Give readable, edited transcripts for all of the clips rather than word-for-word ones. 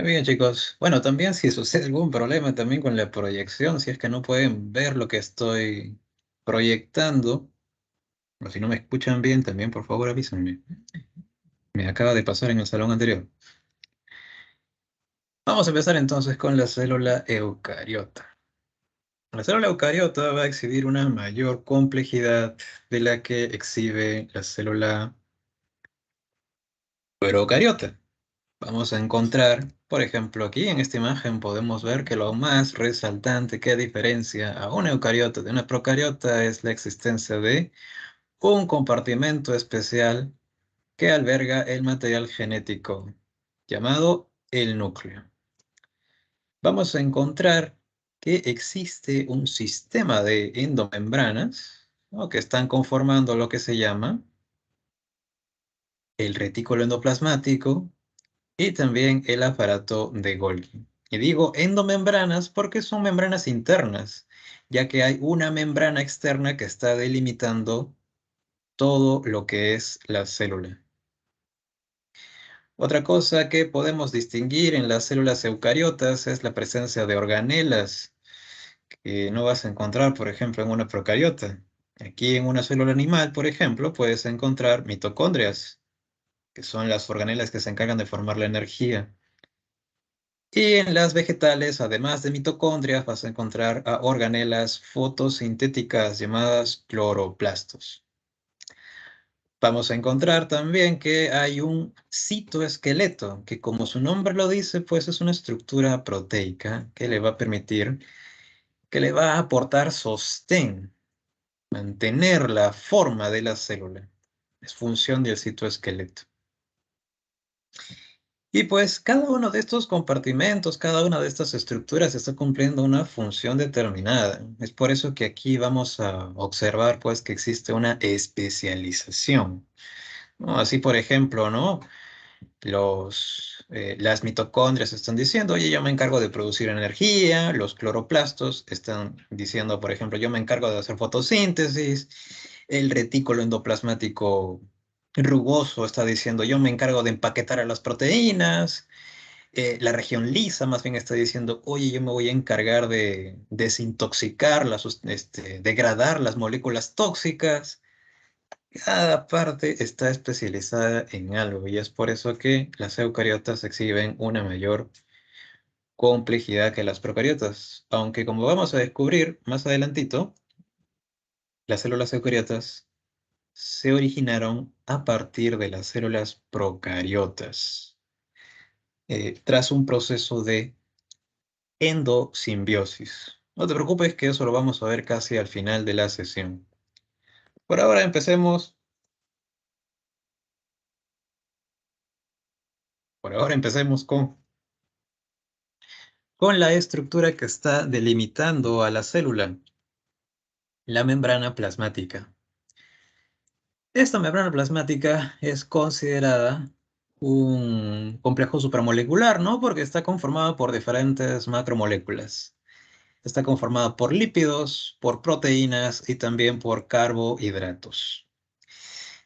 Muy bien, chicos. Bueno, también si sucede algún problema también con la proyección, si es que no pueden ver lo que estoy proyectando, o si no me escuchan bien, también por favor avísenme. Me acaba de pasar en el salón anterior. Vamos a empezar entonces con la célula eucariota. La célula eucariota va a exhibir una mayor complejidad de la que exhibe la célula procariota. Vamos a encontrar, por ejemplo, aquí en esta imagen podemos ver que lo más resaltante que diferencia a una eucariota de una procariota es la existencia de un compartimento especial que alberga el material genético llamado el núcleo. Vamos a encontrar que existe un sistema de endomembranas, ¿no?, que están conformando lo que se llama el retículo endoplasmático y también el aparato de Golgi. Y digo endomembranas porque son membranas internas, ya que hay una membrana externa que está delimitando todo lo que es la célula. Otra cosa que podemos distinguir en las células eucariotas es la presencia de organelas, que no vas a encontrar, por ejemplo, en una procariota. Aquí en una célula animal, por ejemplo, puedes encontrar mitocondrias, que son las organelas que se encargan de formar la energía. Y en las vegetales, además de mitocondrias, vas a encontrar a organelas fotosintéticas llamadas cloroplastos. Vamos a encontrar también que hay un citoesqueleto, que como su nombre lo dice, pues es una estructura proteica que le va a permitir, que le va a aportar sostén, mantener la forma de la célula. Es función del citoesqueleto. Y pues cada uno de estos compartimentos, cada una de estas estructuras está cumpliendo una función determinada. Es por eso que aquí vamos a observar pues que existe una especialización, ¿no? Así por ejemplo, ¿no? Las mitocondrias están diciendo, oye, yo me encargo de producir energía. Los cloroplastos están diciendo, por ejemplo, yo me encargo de hacer fotosíntesis. El retículo endoplasmático rugoso está diciendo, yo me encargo de empaquetar a las proteínas. La región lisa más bien está diciendo, oye, yo me voy a encargar de desintoxicar, degradar las moléculas tóxicas. Cada parte está especializada en algo y es por eso que las eucariotas exhiben una mayor complejidad que las procariotas. Aunque como vamos a descubrir más adelantito, las células eucariotas se originaron a partir de las células procariotas, tras un proceso de endosimbiosis. No te preocupes que eso lo vamos a ver casi al final de la sesión. Por ahora empecemos con la estructura que está delimitando a la célula, la membrana plasmática. Esta membrana plasmática es considerada un complejo supramolecular, ¿no? Porque está conformada por diferentes macromoléculas. Está conformada por lípidos, por proteínas y también por carbohidratos.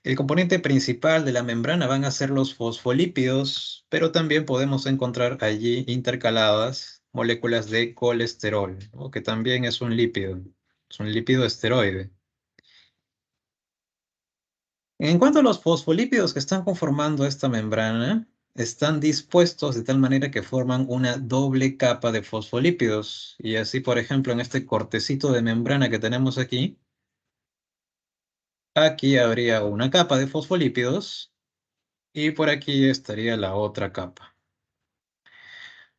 El componente principal de la membrana van a ser los fosfolípidos, pero también podemos encontrar allí intercaladas moléculas de colesterol, ¿no?, que también es un lípido esteroide. En cuanto a los fosfolípidos que están conformando esta membrana, están dispuestos de tal manera que forman una doble capa de fosfolípidos. Y así, por ejemplo, en este cortecito de membrana que tenemos aquí, aquí habría una capa de fosfolípidos y por aquí estaría la otra capa.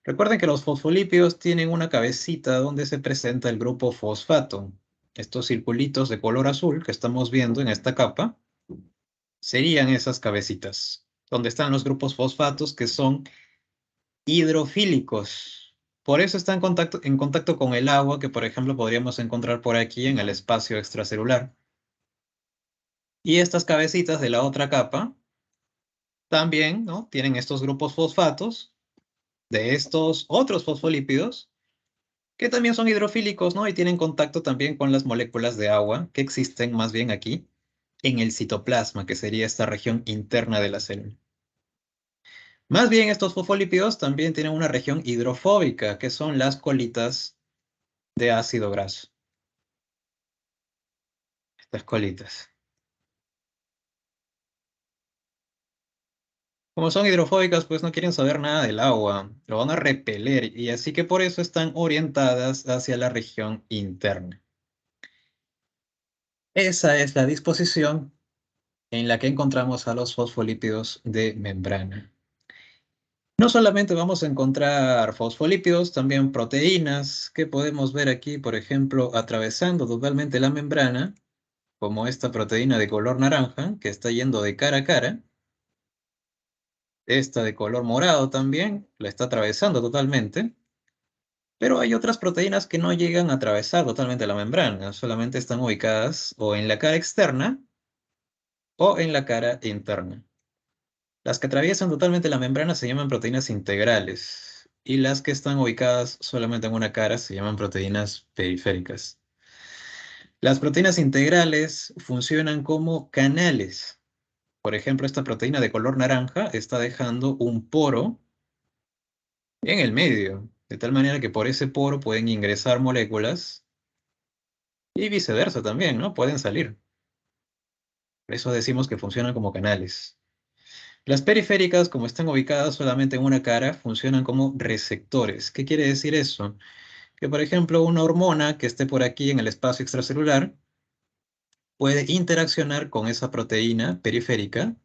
Recuerden que los fosfolípidos tienen una cabecita donde se presenta el grupo fosfato. Estos circulitos de color azul que estamos viendo en esta capa serían esas cabecitas, donde están los grupos fosfatos que son hidrofílicos. Por eso están en contacto con el agua que, por ejemplo, podríamos encontrar por aquí en el espacio extracelular. Y estas cabecitas de la otra capa también, ¿no?, tienen estos grupos fosfatos de estos otros fosfolípidos que también son hidrofílicos, ¿no? Y tienen contacto también con las moléculas de agua que existen más bien aquí en el citoplasma, que sería esta región interna de la célula. Más bien, estos fosfolípidos también tienen una región hidrofóbica, que son las colitas de ácido graso. Estas colitas. Como son hidrofóbicas, pues no quieren saber nada del agua, lo van a repeler y así que por eso están orientadas hacia la región interna. Esa es la disposición en la que encontramos a los fosfolípidos de membrana. No solamente vamos a encontrar fosfolípidos, también proteínas que podemos ver aquí, por ejemplo, atravesando totalmente la membrana, como esta proteína de color naranja que está yendo de cara a cara. Esta de color morado también la está atravesando totalmente. Pero hay otras proteínas que no llegan a atravesar totalmente la membrana, solamente están ubicadas o en la cara externa o en la cara interna. Las que atraviesan totalmente la membrana se llaman proteínas integrales y las que están ubicadas solamente en una cara se llaman proteínas periféricas. Las proteínas integrales funcionan como canales. Por ejemplo, esta proteína de color naranja está dejando un poro en el medio, de tal manera que por ese poro pueden ingresar moléculas y viceversa también, ¿no? Pueden salir. Por eso decimos que funcionan como canales. Las periféricas, como están ubicadas solamente en una cara, funcionan como receptores. ¿Qué quiere decir eso? Que, por ejemplo, una hormona que esté por aquí en el espacio extracelular puede interaccionar con esa proteína periférica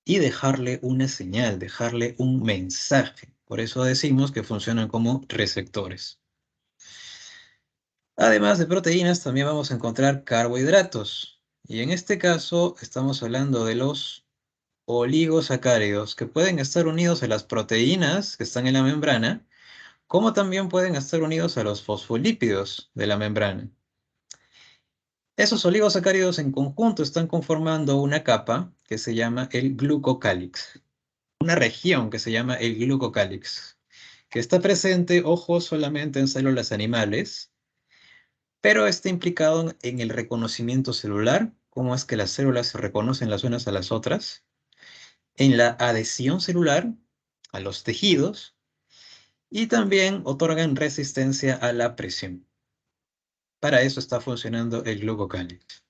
y dejarle una señal, dejarle un mensaje. Por eso decimos que funcionan como receptores. Además de proteínas, también vamos a encontrar carbohidratos. Y en este caso estamos hablando de los oligosacáridos, que pueden estar unidos a las proteínas que están en la membrana, como también pueden estar unidos a los fosfolípidos de la membrana. Esos oligosacáridos en conjunto están conformando una capa que se llama el glucocálix, una región que se llama el glucocálix, que está presente, ojo, solamente en células animales, pero está implicado en el reconocimiento celular, cómo es que las células se reconocen las unas a las otras, en la adhesión celular a los tejidos y también otorgan resistencia a la presión. Para eso está funcionando el glucocálix.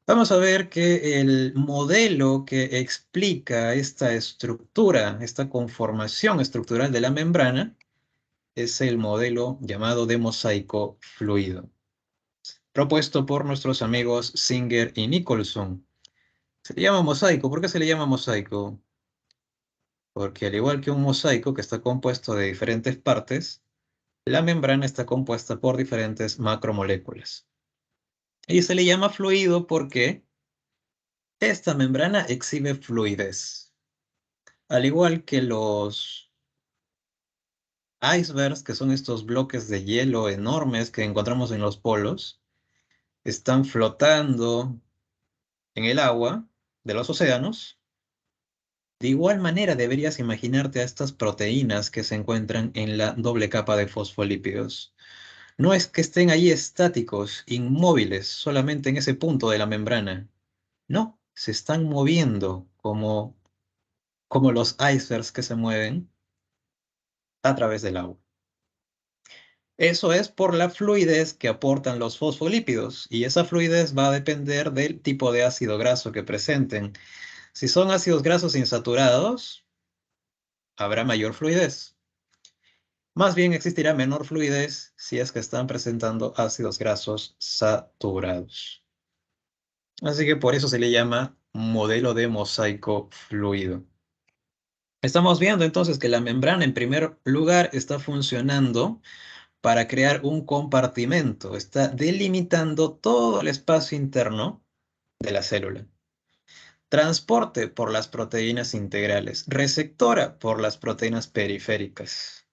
Vamos a ver que el modelo que explica esta estructura, esta conformación estructural de la membrana, es el modelo llamado de mosaico fluido, propuesto por nuestros amigos Singer y Nicholson. Se le llama mosaico. ¿Por qué se le llama mosaico? Porque al igual que un mosaico que está compuesto de diferentes partes, la membrana está compuesta por diferentes macromoléculas. Y se le llama fluido porque esta membrana exhibe fluidez. Al igual que los icebergs, que son estos bloques de hielo enormes que encontramos en los polos, están flotando en el agua de los océanos. De igual manera deberías imaginarte a estas proteínas que se encuentran en la doble capa de fosfolípidos. No es que estén ahí estáticos, inmóviles, solamente en ese punto de la membrana. No, se están moviendo como los icebergs que se mueven a través del agua. Eso es por la fluidez que aportan los fosfolípidos y esa fluidez va a depender del tipo de ácido graso que presenten. Si son ácidos grasos insaturados, habrá mayor fluidez. Más bien existirá menor fluidez si es que están presentando ácidos grasos saturados. Así que por eso se le llama modelo de mosaico fluido. Estamos viendo entonces que la membrana en primer lugar está funcionando para crear un compartimento, está delimitando todo el espacio interno de la célula. Transporte por las proteínas integrales, receptora por las proteínas periféricas.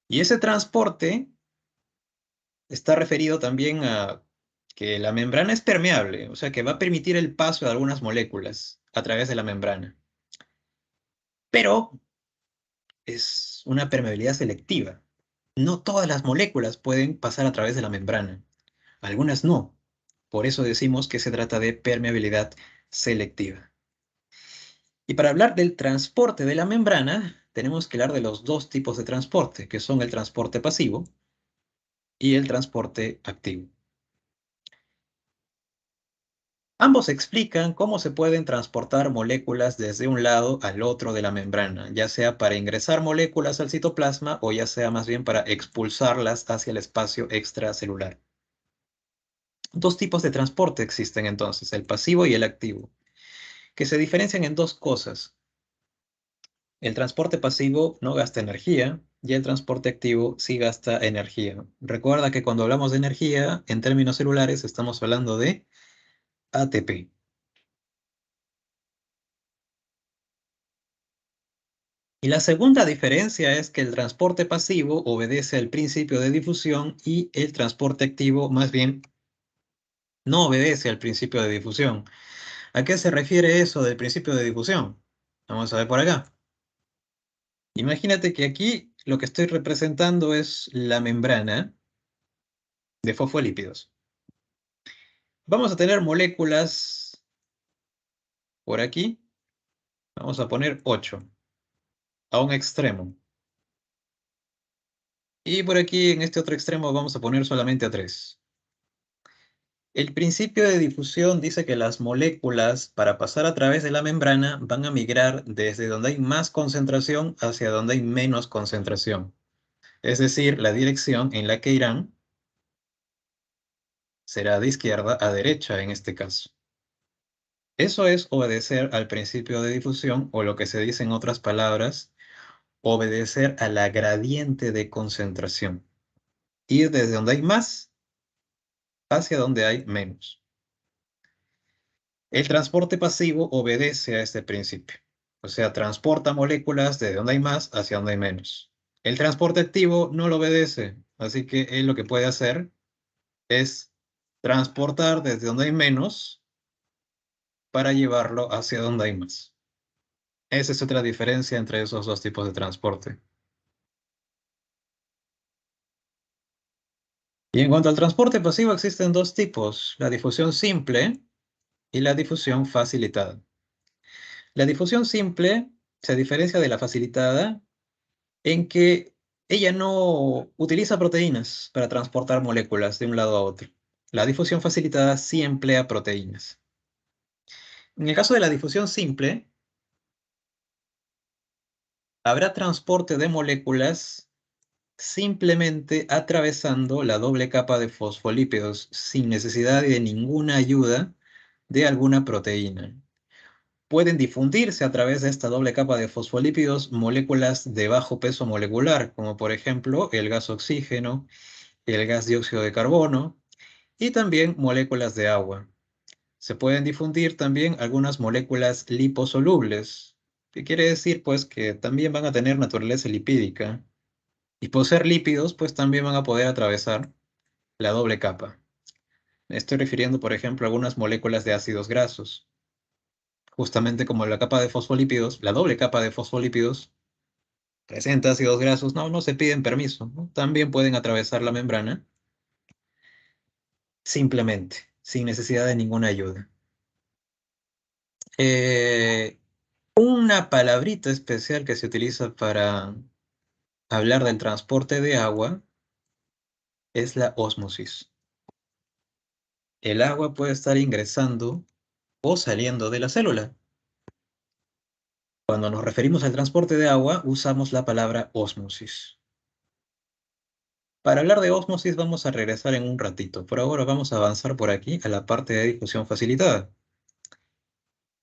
Y ese transporte está referido también a que la membrana es permeable, o sea que va a permitir el paso de algunas moléculas a través de la membrana. Pero es una permeabilidad selectiva. No todas las moléculas pueden pasar a través de la membrana, algunas no. Por eso decimos que se trata de permeabilidad selectiva. Y para hablar del transporte de la membrana, tenemos que hablar de los dos tipos de transporte, que son el transporte pasivo y el transporte activo. Ambos explican cómo se pueden transportar moléculas desde un lado al otro de la membrana, ya sea para ingresar moléculas al citoplasma o ya sea más bien para expulsarlas hacia el espacio extracelular. Dos tipos de transporte existen entonces, el pasivo y el activo, que se diferencian en dos cosas. El transporte pasivo no gasta energía y el transporte activo sí gasta energía. Recuerda que cuando hablamos de energía, en términos celulares, estamos hablando de ATP. Y la segunda diferencia es que el transporte pasivo obedece al principio de difusión y el transporte activo más bien no obedece al principio de difusión. ¿A qué se refiere eso del principio de difusión? Vamos a ver por acá. Imagínate que aquí lo que estoy representando es la membrana de fosfolípidos. Vamos a tener moléculas por aquí. Vamos a poner 8 a un extremo. Y por aquí en este otro extremo vamos a poner solamente a 3. El principio de difusión dice que las moléculas, para pasar a través de la membrana, van a migrar desde donde hay más concentración hacia donde hay menos concentración. Es decir, la dirección en la que irán será de izquierda a derecha en este caso. Eso es obedecer al principio de difusión o lo que se dice en otras palabras, obedecer a la gradiente de concentración. Ir desde donde hay más hacia donde hay menos. El transporte pasivo obedece a este principio. O sea, transporta moléculas desde donde hay más hacia donde hay menos. El transporte activo no lo obedece, así que él lo que puede hacer es transportar desde donde hay menos para llevarlo hacia donde hay más. Esa es otra diferencia entre esos dos tipos de transporte. Y en cuanto al transporte pasivo, existen dos tipos, la difusión simple y la difusión facilitada. La difusión simple se diferencia de la facilitada en que ella no utiliza proteínas para transportar moléculas de un lado a otro. La difusión facilitada sí emplea proteínas. En el caso de la difusión simple, habrá transporte de moléculas simplemente atravesando la doble capa de fosfolípidos sin necesidad de ninguna ayuda de alguna proteína. Pueden difundirse a través de esta doble capa de fosfolípidos moléculas de bajo peso molecular, como por ejemplo el gas oxígeno, el gas dióxido de carbono y también moléculas de agua. Se pueden difundir también algunas moléculas liposolubles, que quiere decir pues que también van a tener naturaleza lipídica y por ser lípidos pues también van a poder atravesar la doble capa. Me estoy refiriendo por ejemplo a algunas moléculas de ácidos grasos. Justamente como la capa de fosfolípidos, la doble capa de fosfolípidos presenta ácidos grasos, no se piden permiso, ¿no? También pueden atravesar la membrana simplemente, sin necesidad de ninguna ayuda. Una palabrita especial que se utiliza para hablar del transporte de agua es la ósmosis. El agua puede estar ingresando o saliendo de la célula. Cuando nos referimos al transporte de agua, usamos la palabra ósmosis. Para hablar de ósmosis vamos a regresar en un ratito. Por ahora vamos a avanzar por aquí a la parte de difusión facilitada,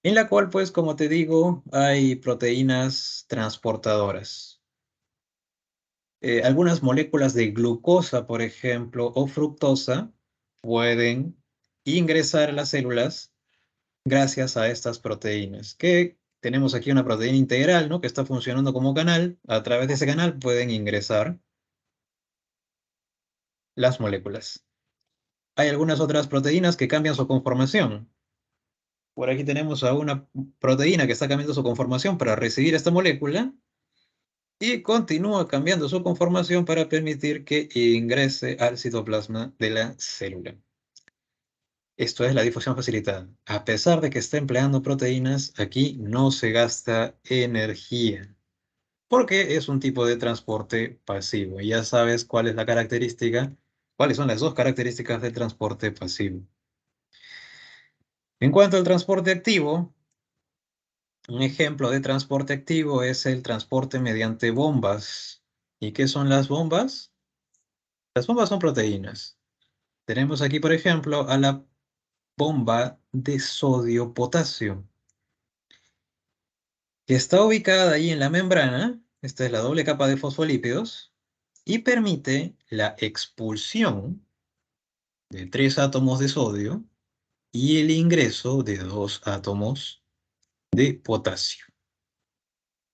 en la cual, pues, como te digo, hay proteínas transportadoras. Algunas moléculas de glucosa, por ejemplo, o fructosa, pueden ingresar a las células gracias a estas proteínas, que tenemos aquí una proteína integral, ¿no? Que está funcionando como canal. A través de ese canal pueden ingresar las moléculas. Hay algunas otras proteínas que cambian su conformación. Por aquí tenemos a una proteína que está cambiando su conformación para recibir esta molécula y continúa cambiando su conformación para permitir que ingrese al citoplasma de la célula. Esto es la difusión facilitada. A pesar de que está empleando proteínas, aquí no se gasta energía, porque es un tipo de transporte pasivo. Y ya sabes cuál es la característica, cuáles son las dos características del transporte pasivo. En cuanto al transporte activo, un ejemplo de transporte activo es el transporte mediante bombas. ¿Y qué son las bombas? Las bombas son proteínas. Tenemos aquí, por ejemplo, a la bomba de sodio-potasio, que está ubicada ahí en la membrana. Esta es la doble capa de fosfolípidos y permite la expulsión de 3 átomos de sodio y el ingreso de 2 átomos de potasio.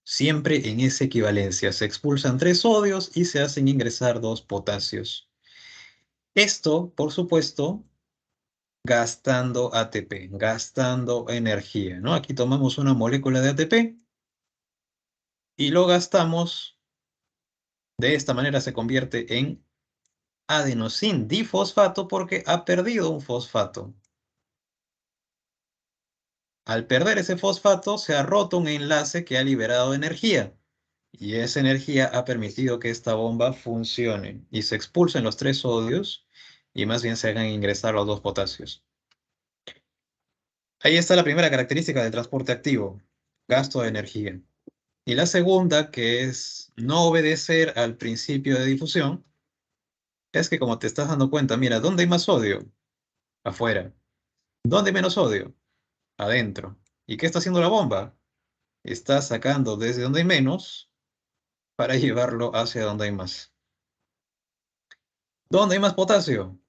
Siempre en esa equivalencia se expulsan 3 sodios y se hacen ingresar 2 potasios. Esto, por supuesto, gastando ATP, gastando energía, ¿no? Aquí tomamos una molécula de ATP y lo gastamos. De esta manera se convierte en adenosin difosfato porque ha perdido un fosfato. Al perder ese fosfato se ha roto un enlace que ha liberado energía y esa energía ha permitido que esta bomba funcione y se expulsen los 3 sodios y más bien se hagan ingresar los 2 potasios. Ahí está la primera característica del transporte activo, gasto de energía. Y la segunda, que es no obedecer al principio de difusión, es que como te estás dando cuenta, mira, ¿dónde hay más sodio? Afuera. ¿Dónde hay menos sodio? Adentro. ¿Y qué está haciendo la bomba? Está sacando desde donde hay menos para llevarlo hacia donde hay más. ¿Dónde hay más potasio?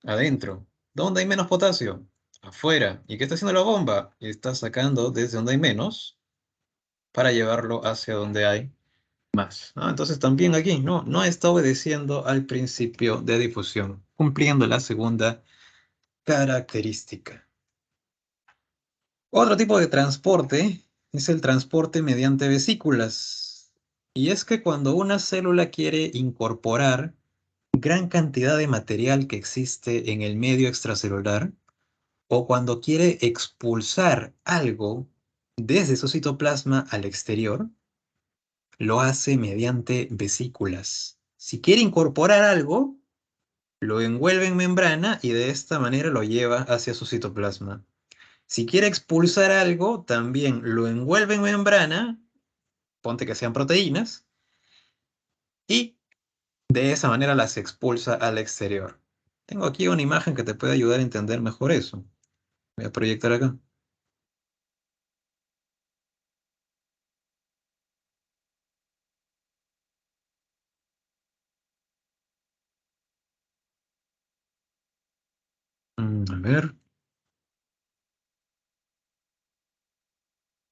Adentro. ¿Dónde hay menos potasio? Afuera. ¿Y qué está haciendo la bomba? Está sacando desde donde hay menos para llevarlo hacia donde hay más, ¿no? Entonces también aquí no está obedeciendo al principio de difusión, cumpliendo la segunda característica. Otro tipo de transporte es el transporte mediante vesículas. Y es que cuando una célula quiere incorporar gran cantidad de material que existe en el medio extracelular, o cuando quiere expulsar algo desde su citoplasma al exterior, lo hace mediante vesículas. Si quiere incorporar algo, lo envuelve en membrana y de esta manera lo lleva hacia su citoplasma. Si quiere expulsar algo, también lo envuelve en membrana, ponte que sean proteínas, y de esa manera las expulsa al exterior. Tengo aquí una imagen que te puede ayudar a entender mejor eso. Voy a proyectar acá. A ver.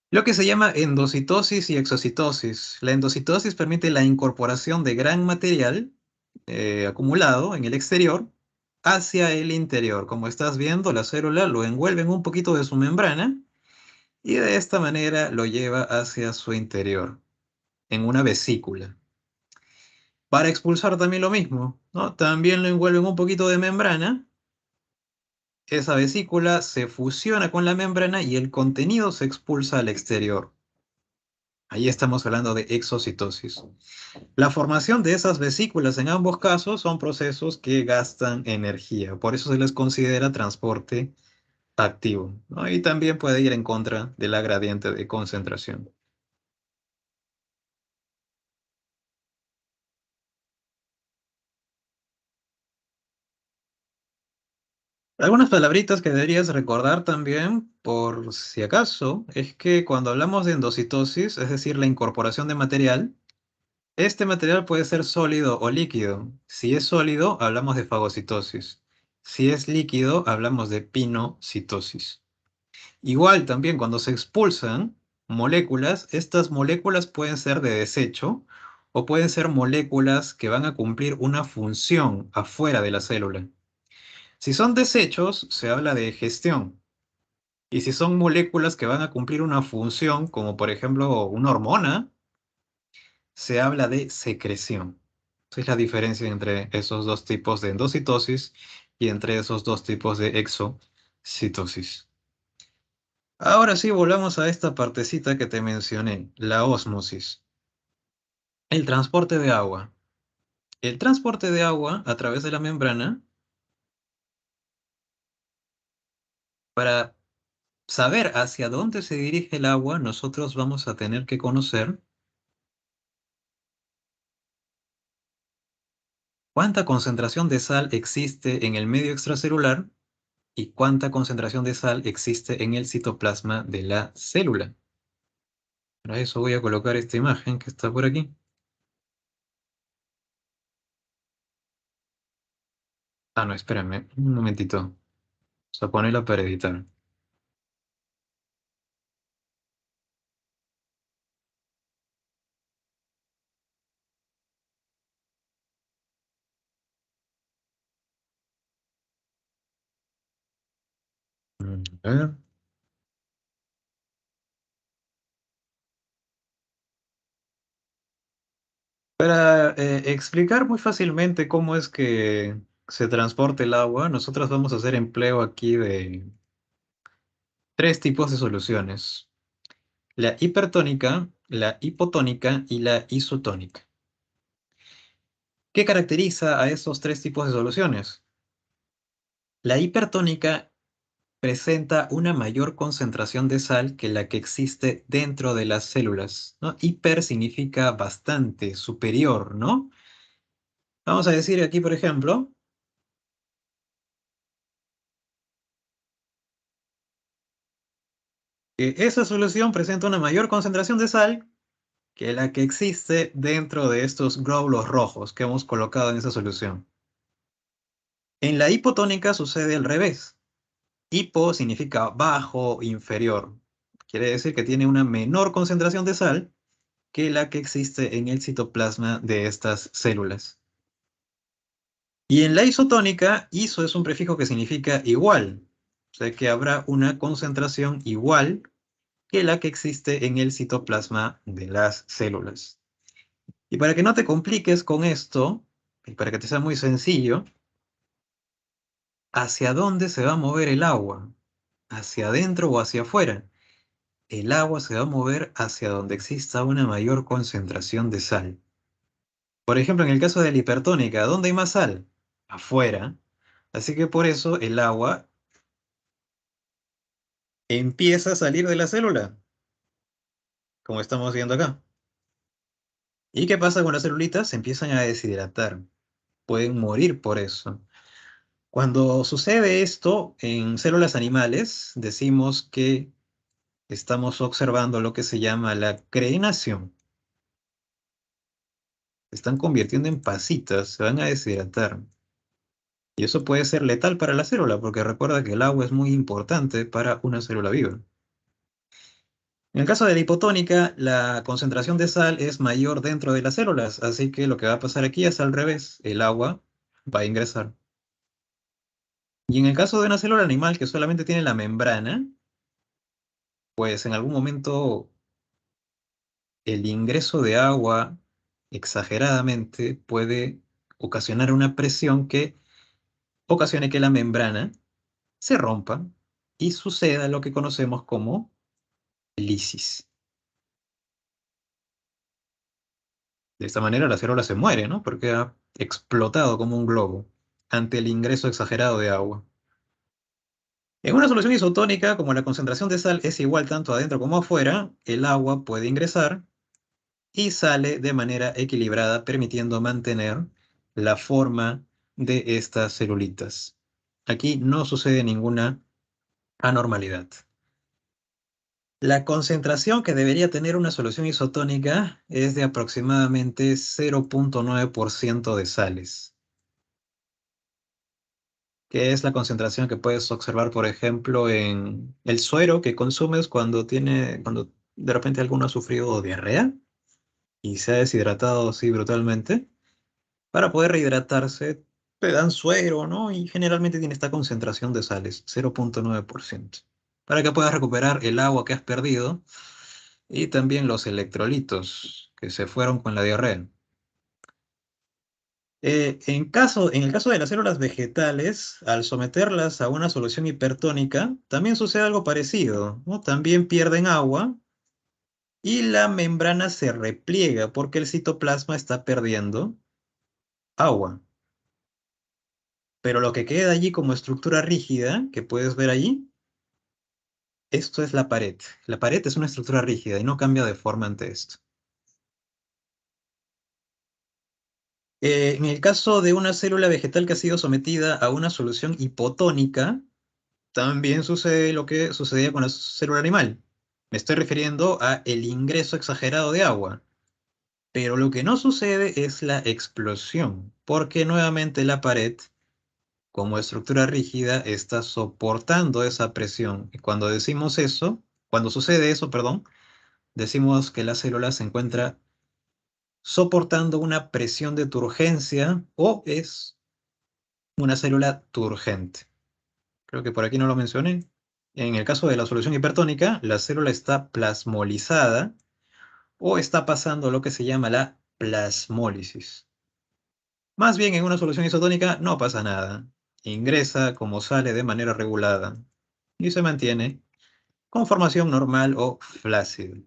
Lo que se llama endocitosis y exocitosis. La endocitosis permite la incorporación de gran material acumulado en el exterior hacia el interior. Como estás viendo, la célula lo envuelve en un poquito de su membrana y de esta manera lo lleva hacia su interior, en una vesícula. Para expulsar también lo mismo, ¿no? También lo envuelve en un poquito de membrana. Esa vesícula se fusiona con la membrana y el contenido se expulsa al exterior. Ahí estamos hablando de exocitosis. La formación de esas vesículas en ambos casos son procesos que gastan energía, por eso se les considera transporte activo, ¿no? Y también puede ir en contra de la gradiente de concentración. Algunas palabritas que deberías recordar también, por si acaso, es que cuando hablamos de endocitosis, es decir, la incorporación de material, este material puede ser sólido o líquido. Si es sólido, hablamos de fagocitosis. Si es líquido, hablamos de pinocitosis. Igual también cuando se expulsan moléculas, estas moléculas pueden ser de desecho o pueden ser moléculas que van a cumplir una función afuera de la célula. Si son desechos, se habla de gestión. Y si son moléculas que van a cumplir una función, como por ejemplo una hormona, se habla de secreción. Esa es la diferencia entre esos dos tipos de endocitosis y entre esos dos tipos de exocitosis. Citosis. Ahora sí, volvamos a esta partecita que te mencioné, la ósmosis. El transporte de agua. El transporte de agua a través de la membrana, para saber hacia dónde se dirige el agua, nosotros vamos a tener que conocer cuánta concentración de sal existe en el medio extracelular y cuánta concentración de sal existe en el citoplasma de la célula. Para eso voy a colocar esta imagen que está por aquí. Ah, no, espérame, un momentito. Vamos a ponerla para editar. A ver. Para explicar muy fácilmente cómo es que se transporta el agua, nosotros vamos a hacer empleo aquí de tres tipos de soluciones: la hipertónica, la hipotónica y la isotónica. ¿Qué caracteriza a estos tres tipos de soluciones? La hipertónica presenta una mayor concentración de sal que la que existe dentro de las células, ¿no? Hiper significa bastante, superior, ¿no? Vamos a decir aquí, por ejemplo, que esa solución presenta una mayor concentración de sal que la que existe dentro de estos glóbulos rojos que hemos colocado en esa solución. En la hipotónica sucede al revés. Hipo significa bajo, inferior. Quiere decir que tiene una menor concentración de sal que la que existe en el citoplasma de estas células. Y en la isotónica, iso es un prefijo que significa igual, o sea que habrá una concentración igual que la que existe en el citoplasma de las células. Y para que no te compliques con esto, y para que te sea muy sencillo, ¿hacia dónde se va a mover el agua? ¿Hacia adentro o hacia afuera? El agua se va a mover hacia donde exista una mayor concentración de sal. Por ejemplo, en el caso de la hipertónica, ¿dónde hay más sal? Afuera. Así que por eso el agua empieza a salir de la célula, como estamos viendo acá. ¿Y qué pasa con las celulitas? Se empiezan a deshidratar. Pueden morir por eso. Cuando sucede esto en células animales, decimos que estamos observando lo que se llama la crenación. Se están convirtiendo en pasitas, se van a deshidratar. Y eso puede ser letal para la célula, porque recuerda que el agua es muy importante para una célula viva. En el caso de la hipotónica, la concentración de sal es mayor dentro de las células, así que lo que va a pasar aquí es al revés, el agua va a ingresar. Y en el caso de una célula animal que solamente tiene la membrana, pues en algún momento el ingreso de agua exageradamente puede ocasionar una presión que ocasione que la membrana se rompa y suceda lo que conocemos como lisis. De esta manera la célula se muere, ¿no? Porque ha explotado como un globo ante el ingreso exagerado de agua. En una solución isotónica, como la concentración de sal es igual tanto adentro como afuera, el agua puede ingresar y sale de manera equilibrada, permitiendo mantener la forma de estas celulitas. Aquí no sucede ninguna anormalidad. La concentración que debería tener una solución isotónica es de aproximadamente 0,9% de sales, que es la concentración que puedes observar, por ejemplo, en el suero que consumes cuando de repente alguno ha sufrido diarrea y se ha deshidratado así brutalmente. Para poder rehidratarse, te dan suero, ¿no? Y generalmente tiene esta concentración de sales, 0,9%, para que puedas recuperar el agua que has perdido y también los electrolitos que se fueron con la diarrea. En el caso de las células vegetales, al someterlas a una solución hipertónica, también sucede algo parecido, ¿no? También pierden agua y la membrana se repliega porque el citoplasma está perdiendo agua. Pero lo que queda allí como estructura rígida, que puedes ver allí, esto es la pared. La pared es una estructura rígida y no cambia de forma ante esto. En el caso de una célula vegetal que ha sido sometida a una solución hipotónica, también sucede lo que sucedía con la célula animal. Me estoy refiriendo a el ingreso exagerado de agua. Pero lo que no sucede es la explosión, porque nuevamente la pared, como estructura rígida, está soportando esa presión. Y cuando decimos eso, cuando sucede eso, perdón, decimos que la célula se encuentra soportando una presión de turgencia o es una célula turgente. Creo que por aquí no lo mencioné. En el caso de la solución hipertónica, la célula está plasmolizada o está pasando lo que se llama la plasmólisis. Más bien en una solución isotónica no pasa nada. Ingresa como sale de manera regulada y se mantiene con formación normal o flácida,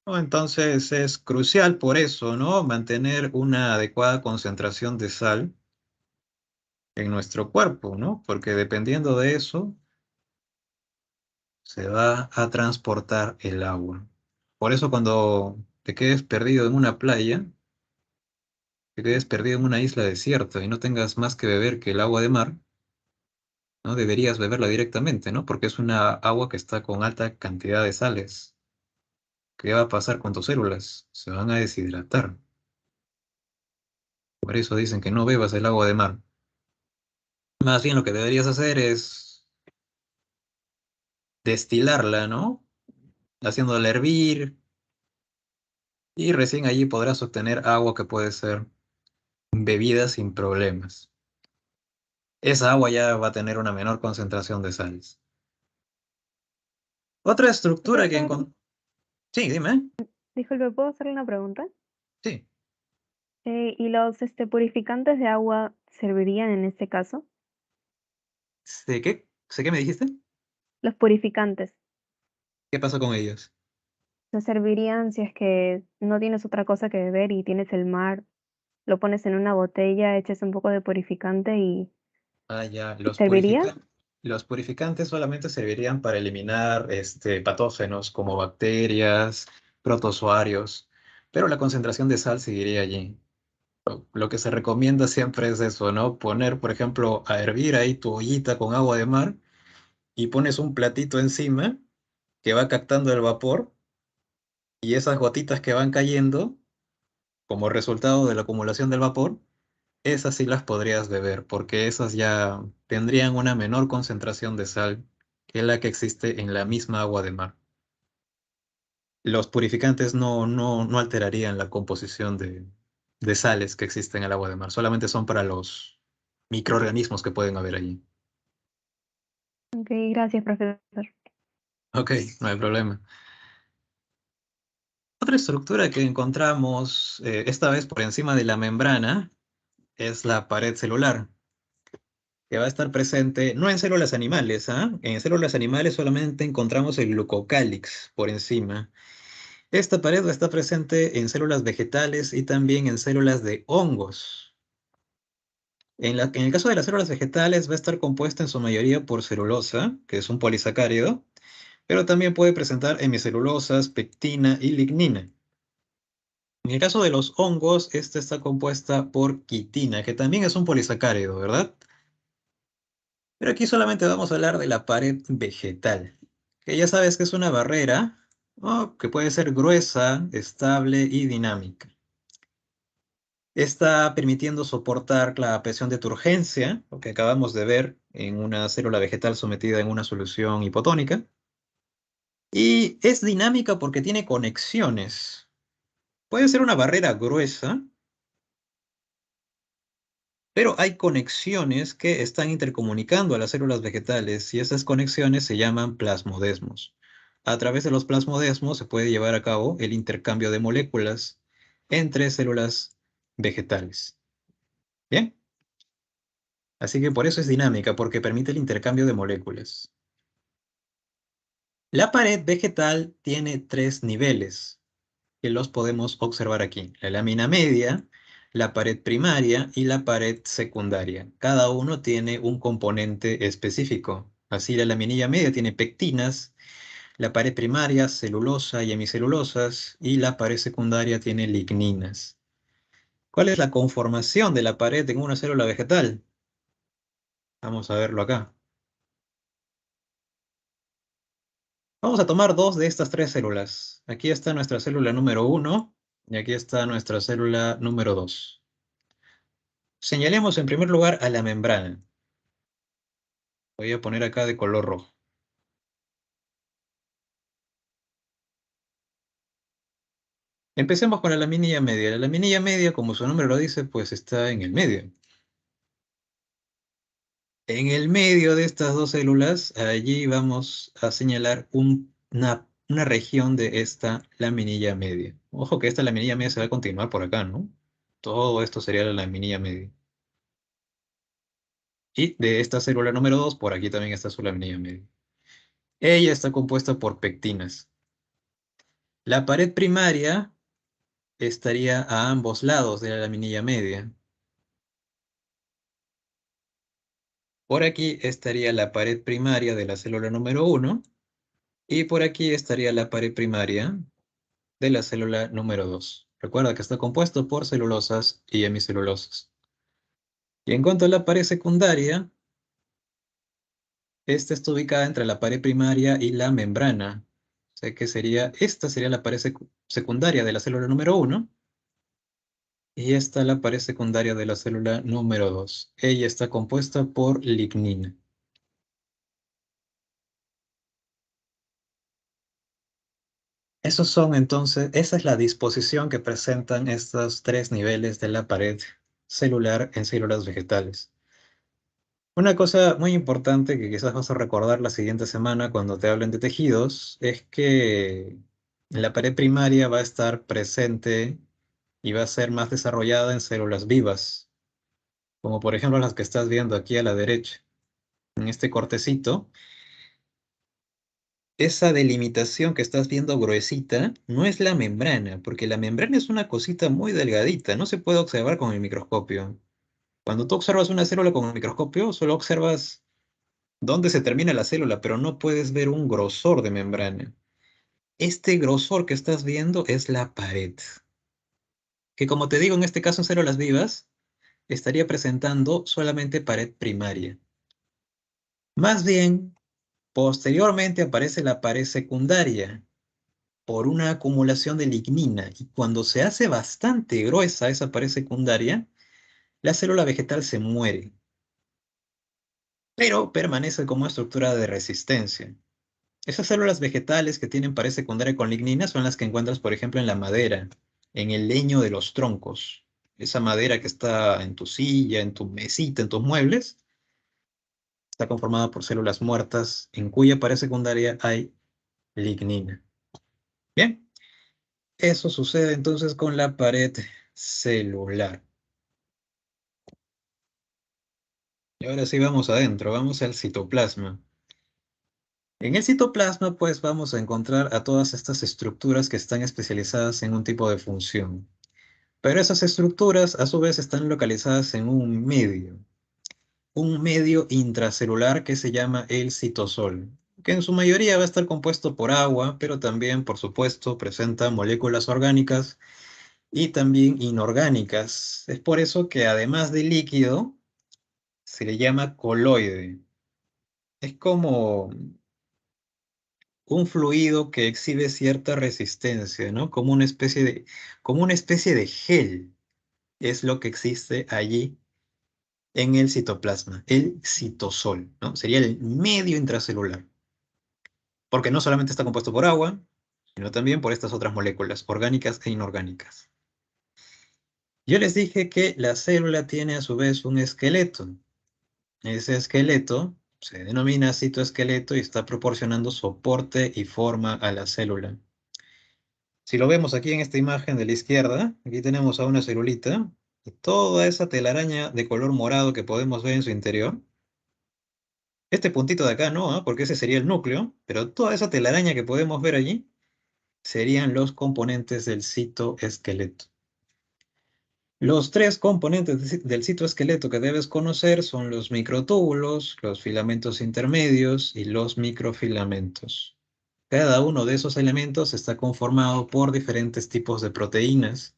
¿no? Entonces es crucial por eso, ¿no? Mantener una adecuada concentración de sal en nuestro cuerpo, ¿no? Porque dependiendo de eso, se va a transportar el agua. Por eso cuando te quedes perdido en una playa, te quedes perdido en una isla desierta y no tengas más que beber que el agua de mar, no deberías beberla directamente, ¿no? Porque es una agua que está con alta cantidad de sales. ¿Qué va a pasar con tus células? Se van a deshidratar. Por eso dicen que no bebas el agua de mar. Más bien lo que deberías hacer es destilarla, ¿no? Haciéndola hervir y recién allí podrás obtener agua que puede ser bebida sin problemas. Esa agua ya va a tener una menor concentración de sales. Otra estructura que Profesor, encontré... Sí, dime. disculpe, ¿puedo hacerle una pregunta? Sí. ¿Y los purificantes de agua servirían en este caso? ¿Sé qué? ¿Sé qué me dijiste? Los purificantes, ¿Qué pasa con ellos? ¿te servirían si es que no tienes otra cosa que beber y tienes el mar, lo pones en una botella, echas un poco de purificante Ah, ya, y serviría? los purificantes solamente servirían para eliminar patógenos como bacterias, protozoarios, pero la concentración de sal seguiría allí. Lo que se recomienda siempre es eso, ¿no? Poner, por ejemplo, a hervir ahí tu ollita con agua de mar y pones un platito encima que va captando el vapor y esas gotitas que van cayendo como resultado de la acumulación del vapor, esas sí las podrías beber, porque esas ya tendrían una menor concentración de sal que la que existe en la misma agua de mar. Los purificantes no alterarían la composición de sales que existen en el agua de mar, solamente son para los microorganismos que pueden haber allí. Ok, gracias, profesor. Ok, no hay problema. Otra estructura que encontramos, esta vez por encima de la membrana, es la pared celular, que va a estar presente no en células animales, ¿ah? En células animales solamente encontramos el glucocálix por encima. Esta pared va a estar presente en células vegetales y también en células de hongos. En el caso de las células vegetales va a estar compuesta en su mayoría por celulosa, que es un polisacárido, pero también puede presentar hemicelulosas, pectina y lignina. En el caso de los hongos, esta está compuesta por quitina, que también es un polisacárido, ¿verdad? Pero aquí solamente vamos a hablar de la pared vegetal, que ya sabes que es una barrera, ¿no? Que puede ser gruesa, estable y dinámica. Está permitiendo soportar la presión de turgencia, lo que acabamos de ver en una célula vegetal sometida en una solución hipotónica. Y es dinámica porque tiene conexiones. Puede ser una barrera gruesa, pero hay conexiones que están intercomunicando a las células vegetales y esas conexiones se llaman plasmodesmos. A través de los plasmodesmos se puede llevar a cabo el intercambio de moléculas entre células vegetales. ¿Bien? Así que por eso es dinámica, porque permite el intercambio de moléculas. La pared vegetal tiene 3 niveles, que los podemos observar aquí. La lámina media, la pared primaria y la pared secundaria. Cada uno tiene un componente específico. Así la laminilla media tiene pectinas, la pared primaria celulosa y hemicelulosas y la pared secundaria tiene ligninas. ¿Cuál es la conformación de la pared en una célula vegetal? Vamos a verlo acá. Vamos a tomar dos de estas 3 células. Aquí está nuestra célula número 1 y aquí está nuestra célula número 2. Señalemos en primer lugar a la membrana. Voy a poner acá de color rojo. Empecemos con la laminilla media. La laminilla media, como su nombre lo dice, pues está en el medio. En el medio de estas 2 células, allí vamos a señalar una región de esta laminilla media. Ojo que esta laminilla media se va a continuar por acá, ¿no? Todo esto sería la laminilla media. Y de esta célula número 2, por aquí también está su laminilla media. Ella está compuesta por pectinas. La pared primaria estaría a ambos lados de la laminilla media. Por aquí estaría la pared primaria de la célula número 1 y por aquí estaría la pared primaria de la célula número 2. Recuerda que está compuesto por celulosas y hemicelulosas. Y en cuanto a la pared secundaria, esta está ubicada entre la pared primaria y la membrana. O sea que esta sería la pared secundaria de la célula número 1 y esta la pared secundaria de la célula número 2. Ella está compuesta por lignina. Esos son entonces, esa es la disposición que presentan estos 3 niveles de la pared celular en células vegetales. Una cosa muy importante que quizás vas a recordar la siguiente semana cuando te hablen de tejidos es que la pared primaria va a estar presente y va a ser más desarrollada en células vivas, como por ejemplo las que estás viendo aquí a la derecha. En este cortecito, esa delimitación que estás viendo gruesita no es la membrana, porque la membrana es una cosita muy delgadita, no se puede observar con el microscopio. Cuando tú observas una célula con el microscopio, solo observas dónde se termina la célula, pero no puedes ver un grosor de membrana. Este grosor que estás viendo es la pared, que como te digo, en este caso en células vivas, estaría presentando solamente pared primaria. Más bien, posteriormente aparece la pared secundaria por una acumulación de lignina, y cuando se hace bastante gruesa esa pared secundaria, la célula vegetal se muere, pero permanece como estructura de resistencia. Esas células vegetales que tienen pared secundaria con lignina son las que encuentras, por ejemplo, en la madera, en el leño de los troncos. Esa madera que está en tu silla, en tu mesita, en tus muebles, está conformada por células muertas en cuya pared secundaria hay lignina. Bien, eso sucede entonces con la pared celular. Y ahora sí vamos adentro, vamos al citoplasma. En el citoplasma, pues vamos a encontrar a todas estas estructuras que están especializadas en un tipo de función. Pero esas estructuras a su vez están localizadas en un medio intracelular que se llama el citosol, que en su mayoría va a estar compuesto por agua, pero también, por supuesto, presenta moléculas orgánicas y también inorgánicas. Es por eso que además de líquido, se le llama coloide. Es como un fluido que exhibe cierta resistencia, ¿no? Como una especie de gel es lo que existe allí en el citoplasma, el citosol, ¿no? Sería el medio intracelular, porque no solamente está compuesto por agua, sino también por estas otras moléculas, orgánicas e inorgánicas. Yo les dije que la célula tiene a su vez un esqueleto. Ese esqueleto se denomina citoesqueleto y está proporcionando soporte y forma a la célula. Si lo vemos aquí en esta imagen de la izquierda, aquí tenemos a una celulita. Y toda esa telaraña de color morado que podemos ver en su interior, este puntito de acá no, ¿ah? Porque ese sería el núcleo, pero toda esa telaraña que podemos ver allí serían los componentes del citoesqueleto. Los tres componentes del citoesqueleto que debes conocer son los microtúbulos, los filamentos intermedios y los microfilamentos. Cada uno de esos elementos está conformado por diferentes tipos de proteínas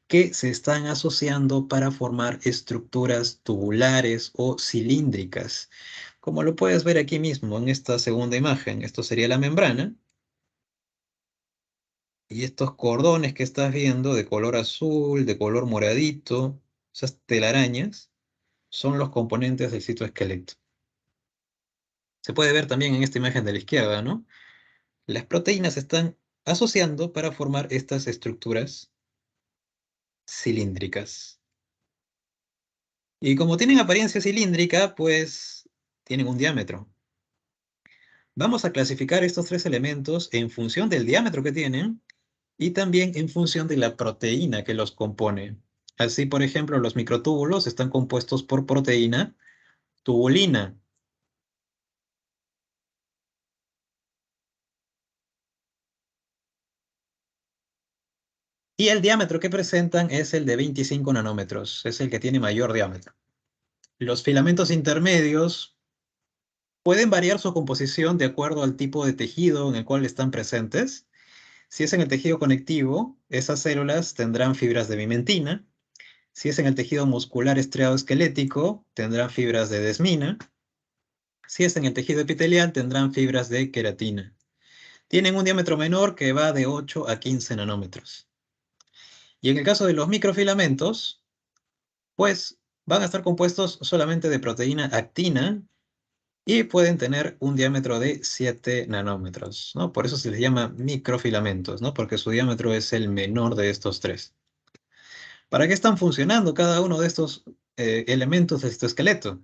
que se están asociando para formar estructuras tubulares o cilíndricas. Como lo puedes ver aquí mismo en esta segunda imagen, esto sería la membrana. Y estos cordones que estás viendo de color azul, de color moradito, esas telarañas, son los componentes del citoesqueleto. Se puede ver también en esta imagen de la izquierda, ¿no? Las proteínas se están asociando para formar estas estructuras cilíndricas. Y como tienen apariencia cilíndrica, pues tienen un diámetro. Vamos a clasificar estos tres elementos en función del diámetro que tienen y también en función de la proteína que los compone. Así, por ejemplo, los microtúbulos están compuestos por proteína tubulina. Y el diámetro que presentan es el de 25 nanómetros, es el que tiene mayor diámetro. Los filamentos intermedios pueden variar su composición de acuerdo al tipo de tejido en el cual están presentes. Si es en el tejido conectivo, esas células tendrán fibras de bimentina. Si es en el tejido muscular estriado esquelético, tendrán fibras de desmina. Si es en el tejido epitelial, tendrán fibras de queratina. Tienen un diámetro menor que va de 8 a 15 nanómetros. Y en el caso de los microfilamentos, pues van a estar compuestos solamente de proteína actina y pueden tener un diámetro de 7 nanómetros, ¿no? Por eso se les llama microfilamentos, ¿no? Porque su diámetro es el menor de estos tres. ¿Para qué están funcionando cada uno de estos elementos de citoesqueleto?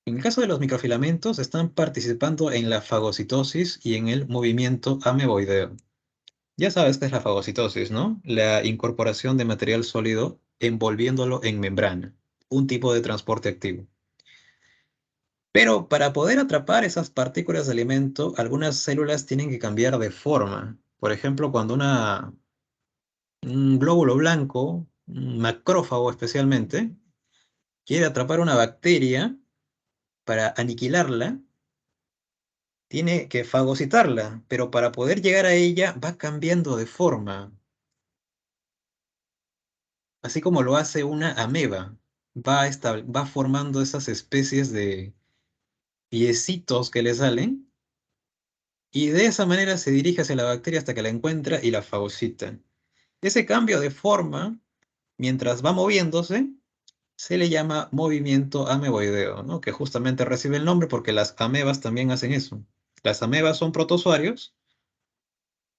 En el caso de los microfilamentos, están participando en la fagocitosis y en el movimiento ameboideo. Ya sabes qué es la fagocitosis, ¿no? La incorporación de material sólido envolviéndolo en membrana, un tipo de transporte activo. Pero para poder atrapar esas partículas de alimento, algunas células tienen que cambiar de forma. Por ejemplo, cuando un glóbulo blanco, un macrófago especialmente, quiere atrapar una bacteria para aniquilarla, tiene que fagocitarla, pero para poder llegar a ella va cambiando de forma, así como lo hace una ameba. Va formando esas especies de piecitos que le salen y de esa manera se dirige hacia la bacteria hasta que la encuentra y la fagocita. Ese cambio de forma, mientras va moviéndose, se le llama movimiento ameboideo, ¿no? Que justamente recibe el nombre porque las amebas también hacen eso. Las amebas son protozoarios,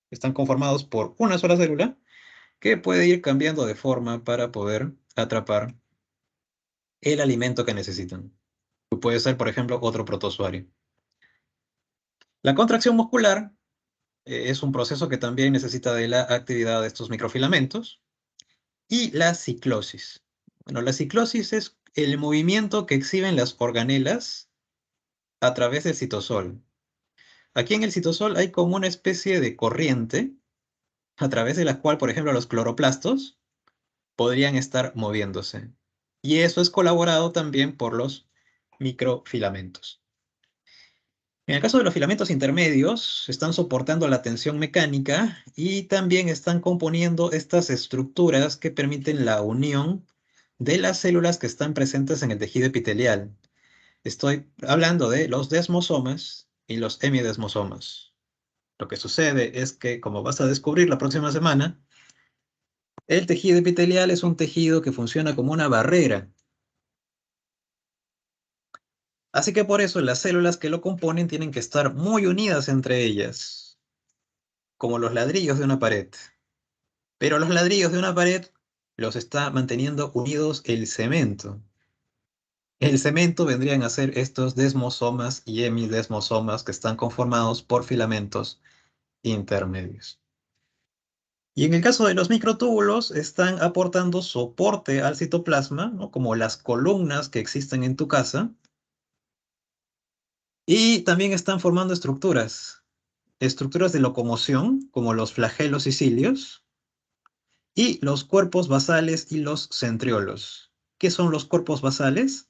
están conformados por una sola célula que puede ir cambiando de forma para poder atrapar el alimento que necesitan. Puede ser, por ejemplo, otro protozoario. La contracción muscular es un proceso que también necesita de la actividad de estos microfilamentos. Y la ciclosis. Bueno, la ciclosis es el movimiento que exhiben las organelas a través del citosol. Aquí en el citosol hay como una especie de corriente a través de la cual, por ejemplo, los cloroplastos podrían estar moviéndose. Y eso es colaborado también por los microfilamentos. En el caso de los filamentos intermedios, están soportando la tensión mecánica y también están componiendo estas estructuras que permiten la unión de las células que están presentes en el tejido epitelial. Estoy hablando de los desmosomas y los hemidesmosomas. Lo que sucede es que, como vas a descubrir la próxima semana, el tejido epitelial es un tejido que funciona como una barrera. Así que por eso las células que lo componen tienen que estar muy unidas entre ellas, como los ladrillos de una pared. Pero los ladrillos de una pared los está manteniendo unidos el cemento. El cemento vendrían a ser estos desmosomas y hemidesmosomas que están conformados por filamentos intermedios. Y en el caso de los microtúbulos, están aportando soporte al citoplasma, ¿no? Como las columnas que existen en tu casa, y también están formando estructuras de locomoción, como los flagelos y cilios, y los cuerpos basales y los centriolos. ¿Qué son los cuerpos basales?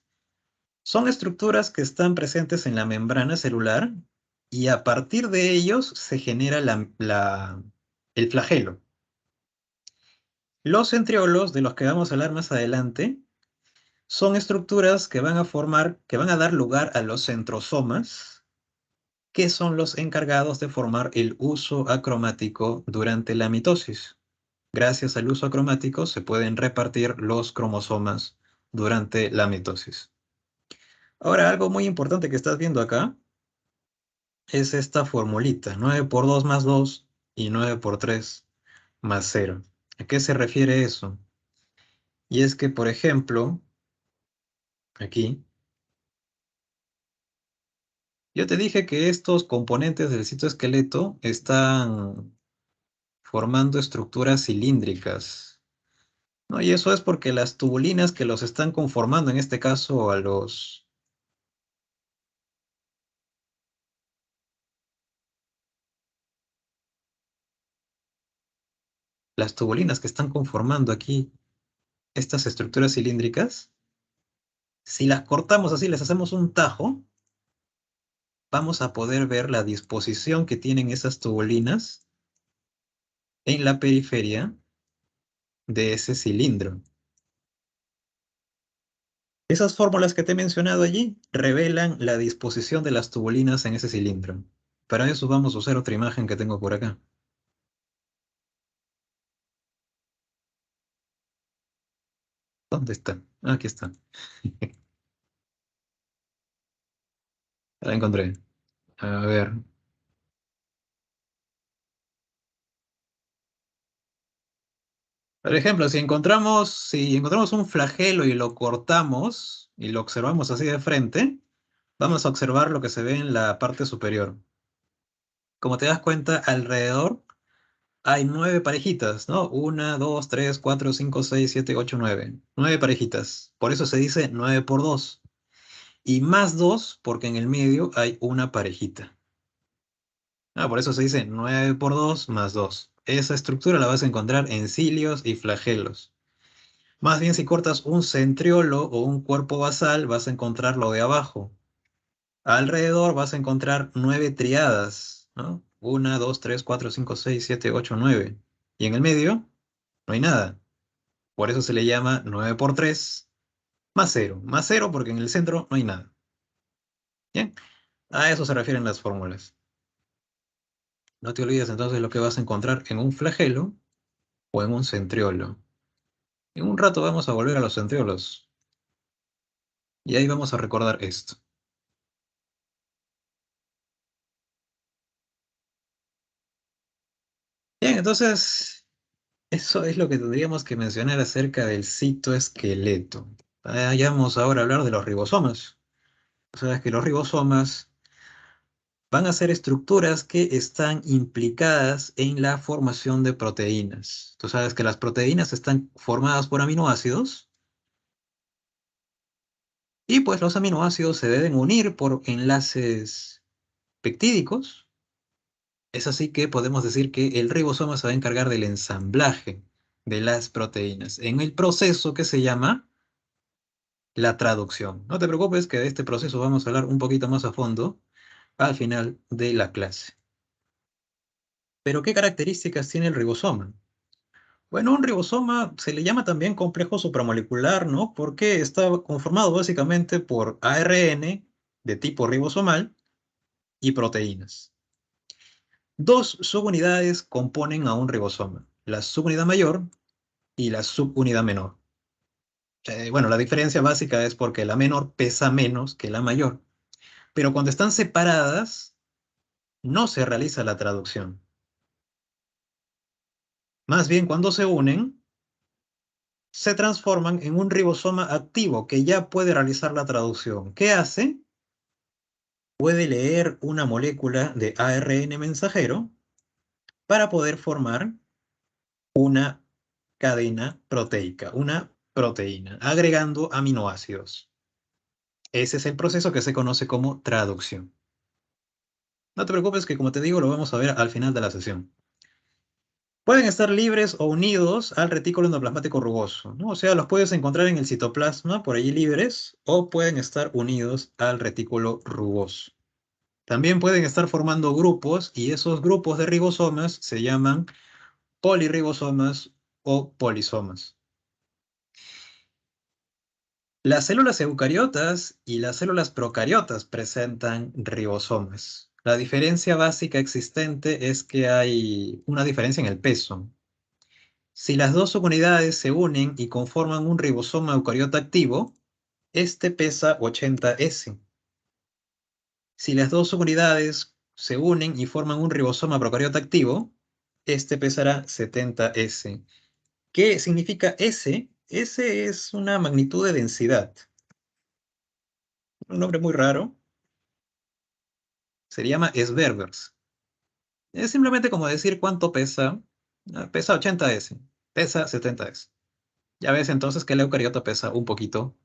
Son estructuras que están presentes en la membrana celular y a partir de ellos se genera el flagelo. Los centriolos, de los que vamos a hablar más adelante, son estructuras que van a formar, que van a dar lugar a los centrosomas, que son los encargados de formar el uso acromático durante la mitosis. Gracias al uso acromático se pueden repartir los cromosomas durante la mitosis. Ahora, algo muy importante que estás viendo acá es esta formulita, 9 por 2 más 2 y 9 por 3 más 0. ¿A qué se refiere eso? Y es que, por ejemplo, aquí, yo te dije que estos componentes del citoesqueleto están formando estructuras cilíndricas, ¿no? Y eso es porque las tubulinas que los están conformando, en este caso las tubulinas que están conformando aquí estas estructuras cilíndricas, si las cortamos así, les hacemos un tajo, vamos a poder ver la disposición que tienen esas tubulinas en la periferia de ese cilindro. Esas fórmulas que te he mencionado allí revelan la disposición de las tubulinas en ese cilindro. Para eso vamos a usar otra imagen que tengo por acá. ¿Dónde está? Ah, aquí está. La encontré. A ver. Por ejemplo, si encontramos un flagelo y lo cortamos y lo observamos así de frente, vamos a observar lo que se ve en la parte superior. Como te das cuenta, alrededor hay 9 parejitas, ¿no? Una, dos, tres, cuatro, cinco, seis, siete, ocho, nueve. 9 parejitas. Por eso se dice 9 por 2. Y más 2 porque en el medio hay una parejita. Por eso se dice 9 por 2 más 2. Esa estructura la vas a encontrar en cilios y flagelos. Más bien, si cortas un centriolo o un cuerpo basal, vas a encontrar lo de abajo. Alrededor vas a encontrar 9 triadas, ¿no? Una, dos, tres, cuatro, cinco, seis, siete, ocho, 9. Y en el medio no hay nada. Por eso se le llama 9 por 3 más 0. Más 0 porque en el centro no hay nada. ¿Bien? A eso se refieren las fórmulas. No te olvides entonces lo que vas a encontrar en un flagelo o en un centriolo. En un rato vamos a volver a los centriolos y ahí vamos a recordar esto. Bien, entonces eso es lo que tendríamos que mencionar acerca del citoesqueleto. Vayamos ahora a hablar de los ribosomas. Sabes que los ribosomas van a ser estructuras que están implicadas en la formación de proteínas. Tú sabes que las proteínas están formadas por aminoácidos y pues los aminoácidos se deben unir por enlaces peptídicos. Es así que podemos decir que el ribosoma se va a encargar del ensamblaje de las proteínas en el proceso que se llama la traducción. No te preocupes que de este proceso vamos a hablar un poquito más a fondo al final de la clase. Pero ¿qué características tiene el ribosoma? Bueno, un ribosoma se le llama también complejo supramolecular, ¿no? Porque está conformado básicamente por ARN de tipo ribosomal y proteínas. Dos subunidades componen a un ribosoma, la subunidad mayor y la subunidad menor. Bueno, la diferencia básica es porque la menor pesa menos que la mayor, pero cuando están separadas no se realiza la traducción. Más bien, cuando se unen, se transforman en un ribosoma activo que ya puede realizar la traducción. ¿Qué hace? Puede leer una molécula de ARN mensajero para poder formar una cadena proteica, una proteína, agregando aminoácidos. Ese es el proceso que se conoce como traducción. No te preocupes que, como te digo, lo vamos a ver al final de la sesión. Pueden estar libres o unidos al retículo endoplasmático rugoso, ¿no? O sea, los puedes encontrar en el citoplasma, por allí libres, o pueden estar unidos al retículo rugoso. También pueden estar formando grupos, y esos grupos de ribosomas se llaman polirribosomas o polisomas. Las células eucariotas y las células procariotas presentan ribosomas. La diferencia básica existente es que hay una diferencia en el peso. Si las dos subunidades se unen y conforman un ribosoma eucariota activo, este pesa 80 S. Si las dos subunidades se unen y forman un ribosoma procariota activo, este pesará 70 S. ¿Qué significa S? S es una magnitud de densidad. Un nombre muy raro. Se llama Sververs. Es simplemente como decir cuánto pesa. Pesa 80 S. Pesa 70 S. Ya ves entonces que el eucariota pesa un poquito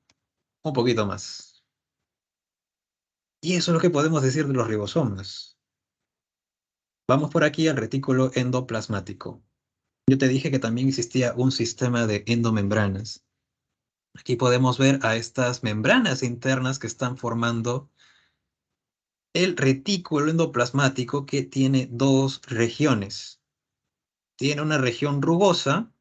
más. Y eso es lo que podemos decir de los ribosomas. Vamos por aquí al retículo endoplasmático. Yo te dije que también existía un sistema de endomembranas. Aquí podemos ver a estas membranas internas que están formando el retículo endoplasmático, que tiene dos regiones. Tiene una región rugosa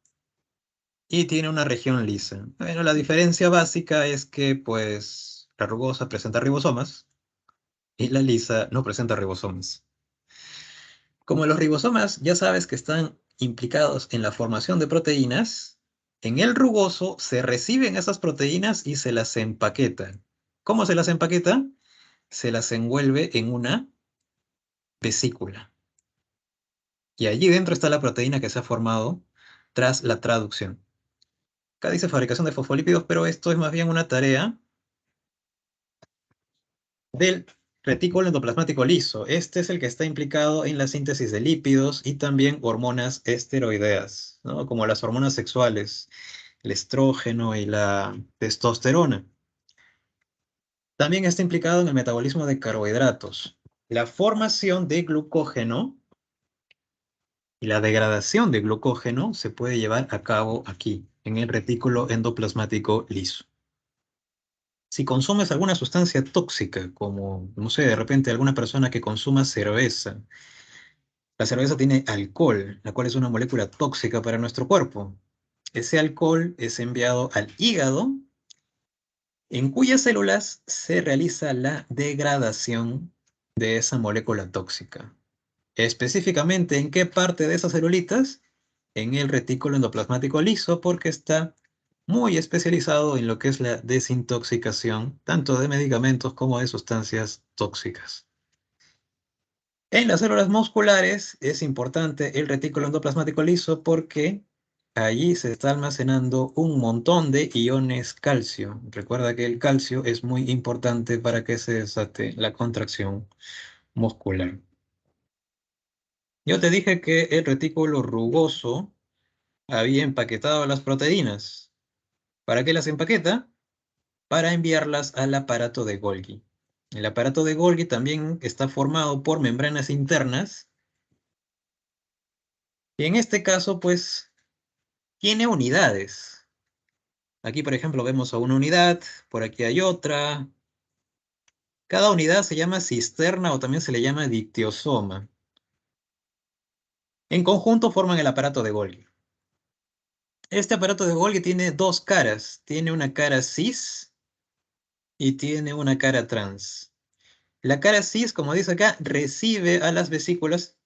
y tiene una región lisa. Bueno, la diferencia básica es que, pues, la rugosa presenta ribosomas y la lisa no presenta ribosomas. Como los ribosomas ya sabes que están implicados en la formación de proteínas, en el rugoso se reciben esas proteínas y se las empaquetan. ¿Cómo se las empaqueta? Se las envuelve en una vesícula. Y allí dentro está la proteína que se ha formado tras la traducción. Acá dice fabricación de fosfolípidos, pero esto es más bien una tarea del retículo endoplasmático liso. Este es el que está implicado en la síntesis de lípidos y también hormonas esteroideas, ¿no? Como las hormonas sexuales, el estrógeno y la testosterona. También está implicado en el metabolismo de carbohidratos. La formación de glucógeno y la degradación de glucógeno se puede llevar a cabo aquí, en el retículo endoplasmático liso. Si consumes alguna sustancia tóxica, como, no sé, de repente alguna persona que consuma cerveza, la cerveza tiene alcohol, la cual es una molécula tóxica para nuestro cuerpo. Ese alcohol es enviado al hígado, en cuyas células se realiza la degradación de esa molécula tóxica. Específicamente, ¿en qué parte de esas celulitas? En el retículo endoplasmático liso, porque está muy especializado en lo que es la desintoxicación, tanto de medicamentos como de sustancias tóxicas. En las células musculares es importante el retículo endoplasmático liso porque allí se está almacenando un montón de iones calcio. Recuerda que el calcio es muy importante para que se desate la contracción muscular. Yo te dije que el retículo rugoso había empaquetado las proteínas. ¿Para qué las empaqueta? Para enviarlas al aparato de Golgi. El aparato de Golgi también está formado por membranas internas y en este caso, pues, tiene unidades. Aquí, por ejemplo, vemos a una unidad, por aquí hay otra. Cada unidad se llama cisterna o también se le llama dictiosoma. En conjunto forman el aparato de Golgi. Este aparato de Golgi tiene dos caras. Tiene una cara cis y tiene una cara trans. La cara cis, como dice acá, recibe a las vesículas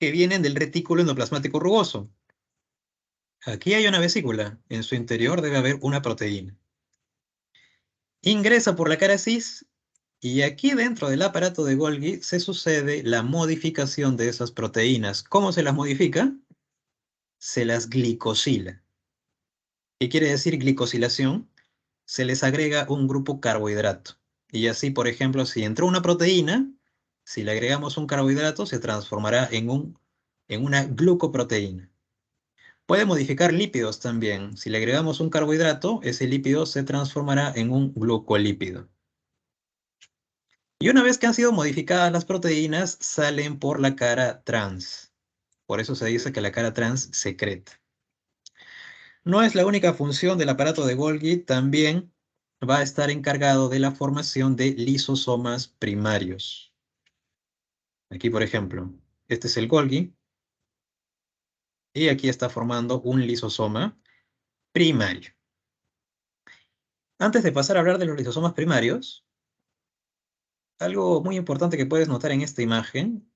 que vienen del retículo endoplasmático rugoso. Aquí hay una vesícula. En su interior debe haber una proteína. Ingresa por la cara cis y aquí dentro del aparato de Golgi se sucede la modificación de esas proteínas. ¿Cómo se las modifica? Se las glicosila. ¿Qué quiere decir glicosilación? Se les agrega un grupo carbohidrato. Y así, por ejemplo, si entró una proteína, si le agregamos un carbohidrato, se transformará en una glucoproteína. Puede modificar lípidos también. Si le agregamos un carbohidrato, ese lípido se transformará en un glucolípido. Y una vez que han sido modificadas las proteínas, salen por la cara trans. Por eso se dice que la cara trans secreta. No es la única función del aparato de Golgi, también va a estar encargado de la formación de lisosomas primarios. Aquí, por ejemplo, este es el Golgi, y aquí está formando un lisosoma primario. Antes de pasar a hablar de los lisosomas primarios, algo muy importante que puedes notar en esta imagen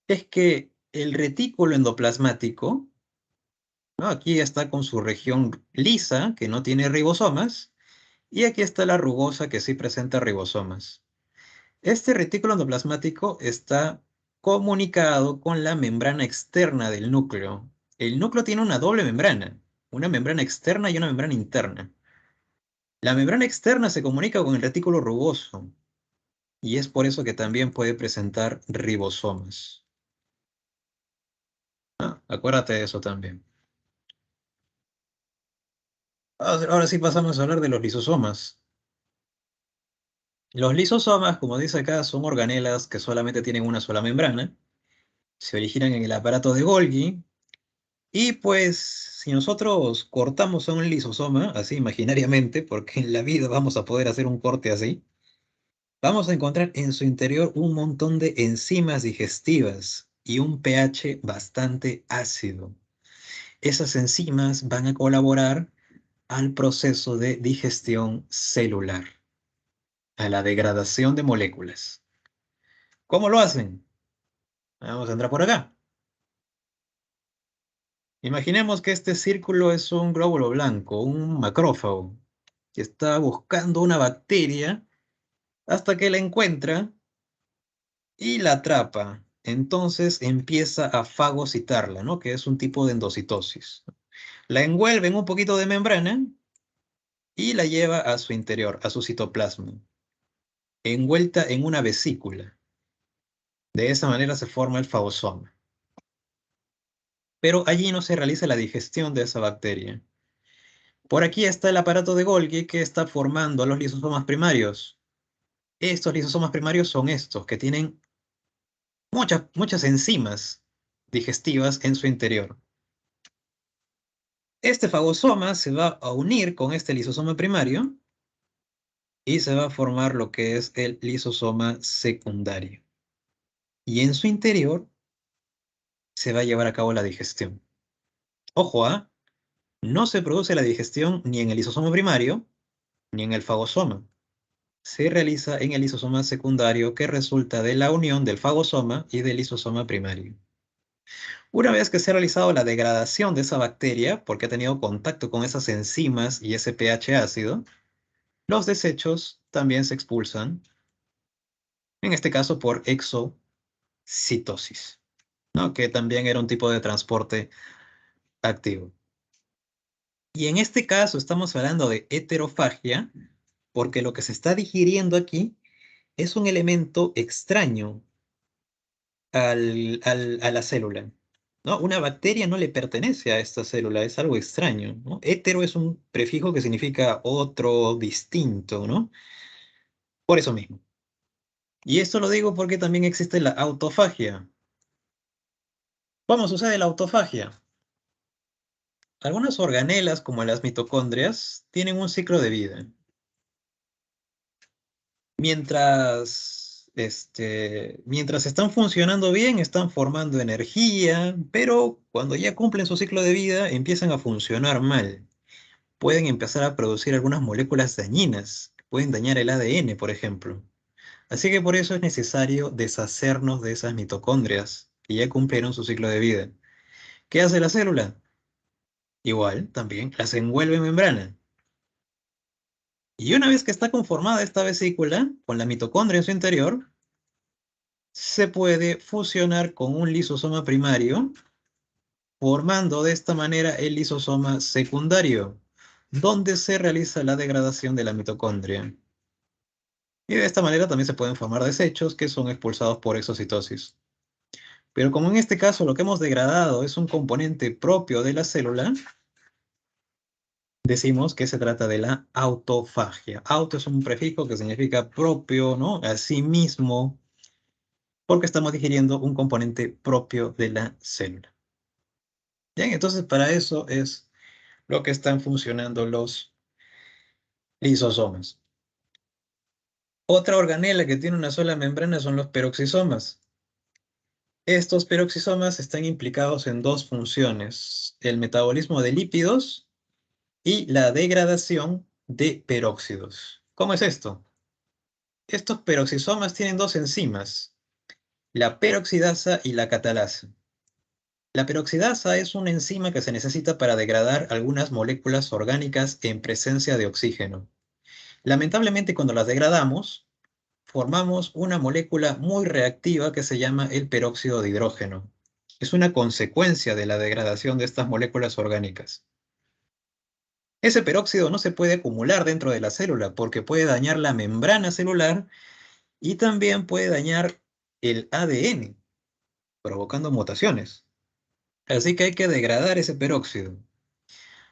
es que el retículo endoplasmático, ¿no? Aquí está con su región lisa, que no tiene ribosomas, y aquí está la rugosa, que sí presenta ribosomas. Este retículo endoplasmático está comunicado con la membrana externa del núcleo. El núcleo tiene una membrana externa y una membrana interna. La membrana externa se comunica con el retículo rugoso, y es por eso que también puede presentar ribosomas. Acuérdate de eso también. Ahora sí pasamos a hablar de los lisosomas. Los lisosomas, como dice acá, son organelas que solamente tienen una sola membrana. Se originan en el aparato de Golgi. Y pues, si nosotros cortamos a un lisosoma, así imaginariamente, porque en la vida vamos a poder hacer un corte así, vamos a encontrar en su interior un montón de enzimas digestivas y un pH bastante ácido. Esas enzimas van a colaborar al proceso de digestión celular, a la degradación de moléculas. ¿Cómo lo hacen? Vamos a entrar por acá. Imaginemos que este círculo es un glóbulo blanco, un macrófago, que está buscando una bacteria hasta que la encuentra y la atrapa. Entonces empieza a fagocitarla, ¿no? Que es un tipo de endocitosis. La envuelve en un poquito de membrana y la lleva a su interior, a su citoplasma, envuelta en una vesícula. De esa manera se forma el fagosoma. Pero allí no se realiza la digestión de esa bacteria. Por aquí está el aparato de Golgi que está formando a los lisosomas primarios. Estos lisosomas primarios son estos, que tienen muchas enzimas digestivas en su interior. Este fagosoma se va a unir con este lisosoma primario y se va a formar lo que es el lisosoma secundario. Y en su interior se va a llevar a cabo la digestión. Ojo, no se produce la digestión ni en el lisosoma primario ni en el fagosoma. Se realiza en el lisosoma secundario que resulta de la unión del fagosoma y del lisosoma primario. Una vez que se ha realizado la degradación de esa bacteria, porque ha tenido contacto con esas enzimas y ese pH ácido, los desechos también se expulsan, en este caso por exocitosis, ¿no? Que también era un tipo de transporte activo. Y en este caso estamos hablando de heterofagia, porque lo que se está digiriendo aquí es un elemento extraño a la célula, ¿no? Una bacteria no le pertenece a esta célula, es algo extraño, ¿no? Hetero es un prefijo que significa otro, distinto, ¿no? Por eso mismo. Y esto lo digo porque también existe la autofagia. ¿Cómo sucede la autofagia? Algunas organelas, como las mitocondrias, tienen un ciclo de vida. Mientras están funcionando bien, están formando energía, pero cuando ya cumplen su ciclo de vida, empiezan a funcionar mal. Pueden empezar a producir algunas moléculas dañinas, que pueden dañar el ADN, por ejemplo. Así que por eso es necesario deshacernos de esas mitocondrias que ya cumplieron su ciclo de vida. ¿Qué hace la célula? Igual, también las envuelve en membrana. Y una vez que está conformada esta vesícula, con la mitocondria en su interior, se puede fusionar con un lisosoma primario, formando de esta manera el lisosoma secundario, donde se realiza la degradación de la mitocondria. Y de esta manera también se pueden formar desechos que son expulsados por exocitosis. Pero como en este caso lo que hemos degradado es un componente propio de la célula, decimos que se trata de la autofagia. Auto es un prefijo que significa propio, ¿no? A sí mismo, porque estamos digiriendo un componente propio de la célula. Bien, entonces para eso es lo que están funcionando los lisosomas. Otra organela que tiene una sola membrana son los peroxisomas. Estos peroxisomas están implicados en dos funciones: el metabolismo de lípidos y la degradación de peróxidos. ¿Cómo es esto? Estos peroxisomas tienen dos enzimas, la peroxidasa y la catalasa. La peroxidasa es una enzima que se necesita para degradar algunas moléculas orgánicas en presencia de oxígeno. Lamentablemente, cuando las degradamos, formamos una molécula muy reactiva que se llama el peróxido de hidrógeno. Es una consecuencia de la degradación de estas moléculas orgánicas. Ese peróxido no se puede acumular dentro de la célula porque puede dañar la membrana celular y también puede dañar el ADN, provocando mutaciones. Así que hay que degradar ese peróxido.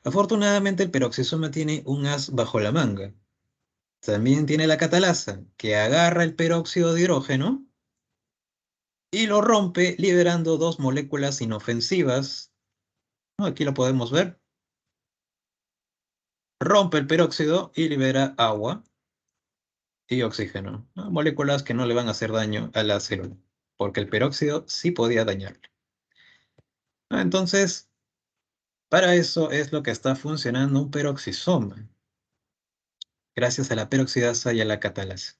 Afortunadamente, el peroxisoma tiene un as bajo la manga. También tiene la catalasa, que agarra el peróxido de hidrógeno y lo rompe liberando dos moléculas inofensivas, ¿no? Aquí lo podemos ver. Rompe el peróxido y libera agua y oxígeno, ¿no? Moléculas que no le van a hacer daño a la célula, porque el peróxido sí podía dañarla. Entonces, para eso es lo que está funcionando un peroxisoma, gracias a la peroxidasa y a la catalasa.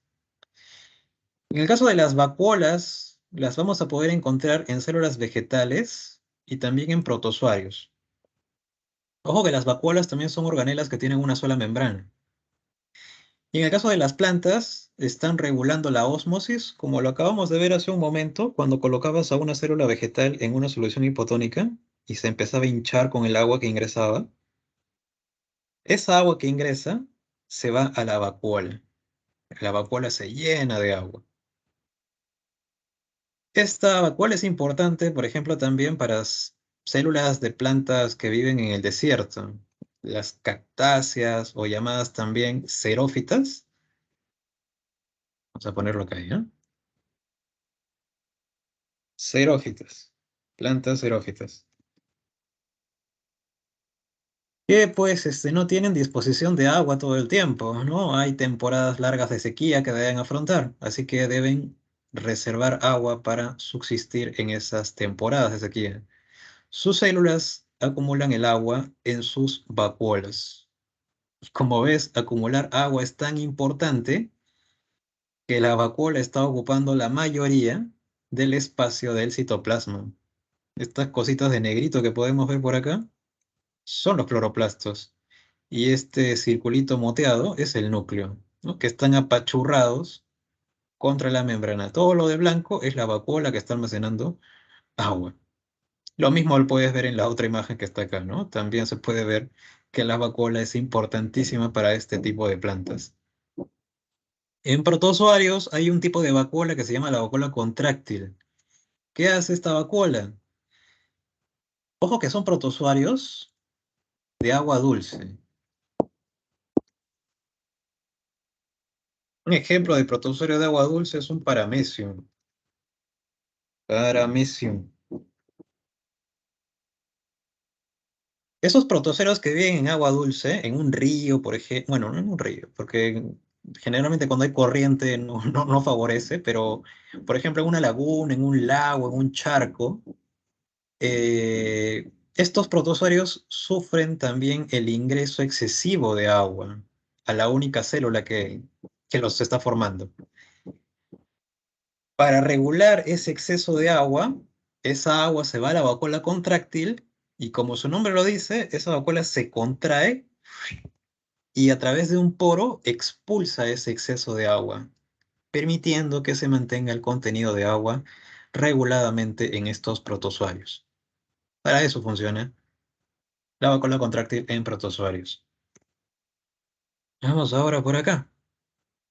En el caso de las vacuolas, las vamos a poder encontrar en células vegetales y también en protozoarios. Ojo que las vacuolas también son organelas que tienen una sola membrana. Y en el caso de las plantas, están regulando la ósmosis, como lo acabamos de ver hace un momento, cuando colocabas a una célula vegetal en una solución hipotónica y se empezaba a hinchar con el agua que ingresaba. Esa agua que ingresa se va a la vacuola. La vacuola se llena de agua. Esta vacuola es importante, por ejemplo, también para células de plantas que viven en el desierto. Las cactáceas o llamadas también xerófitas. Vamos a ponerlo acá, ¿ya? Xerófitas. Plantas xerófitas. Que pues no tienen disposición de agua todo el tiempo, ¿no? Hay temporadas largas de sequía que deben afrontar, así que deben reservar agua para subsistir en esas temporadas de sequía. Sus células acumulan el agua en sus vacuolas. Como ves, acumular agua es tan importante que la vacuola está ocupando la mayoría del espacio del citoplasma. Estas cositas de negrito que podemos ver por acá son los cloroplastos. Y este circulito moteado es el núcleo, ¿no? Que están apachurrados contra la membrana. Todo lo de blanco es la vacuola que está almacenando agua. Lo mismo lo puedes ver en la otra imagen que está acá, ¿no? También se puede ver que la vacuola es importantísima para este tipo de plantas. En protozoarios hay un tipo de vacuola que se llama la vacuola contráctil. ¿Qué hace esta vacuola? Ojo que son protozoarios de agua dulce. Un ejemplo de protozoario de agua dulce es un paramecium. Paramecium. Esos protoceros que viven en agua dulce, en un río, por ejemplo, bueno, no en un río, porque generalmente cuando hay corriente no favorece, pero por ejemplo en una laguna, en un lago, en un charco, estos protozoarios sufren también el ingreso excesivo de agua a la única célula que los está formando. Para regular ese exceso de agua, esa agua se va a la vacuola contráctil y como su nombre lo dice, esa vacuola se contrae y a través de un poro expulsa ese exceso de agua, permitiendo que se mantenga el contenido de agua reguladamente en estos protozoarios. Para eso funciona la vacuola contráctil en protozoarios. Vamos ahora por acá,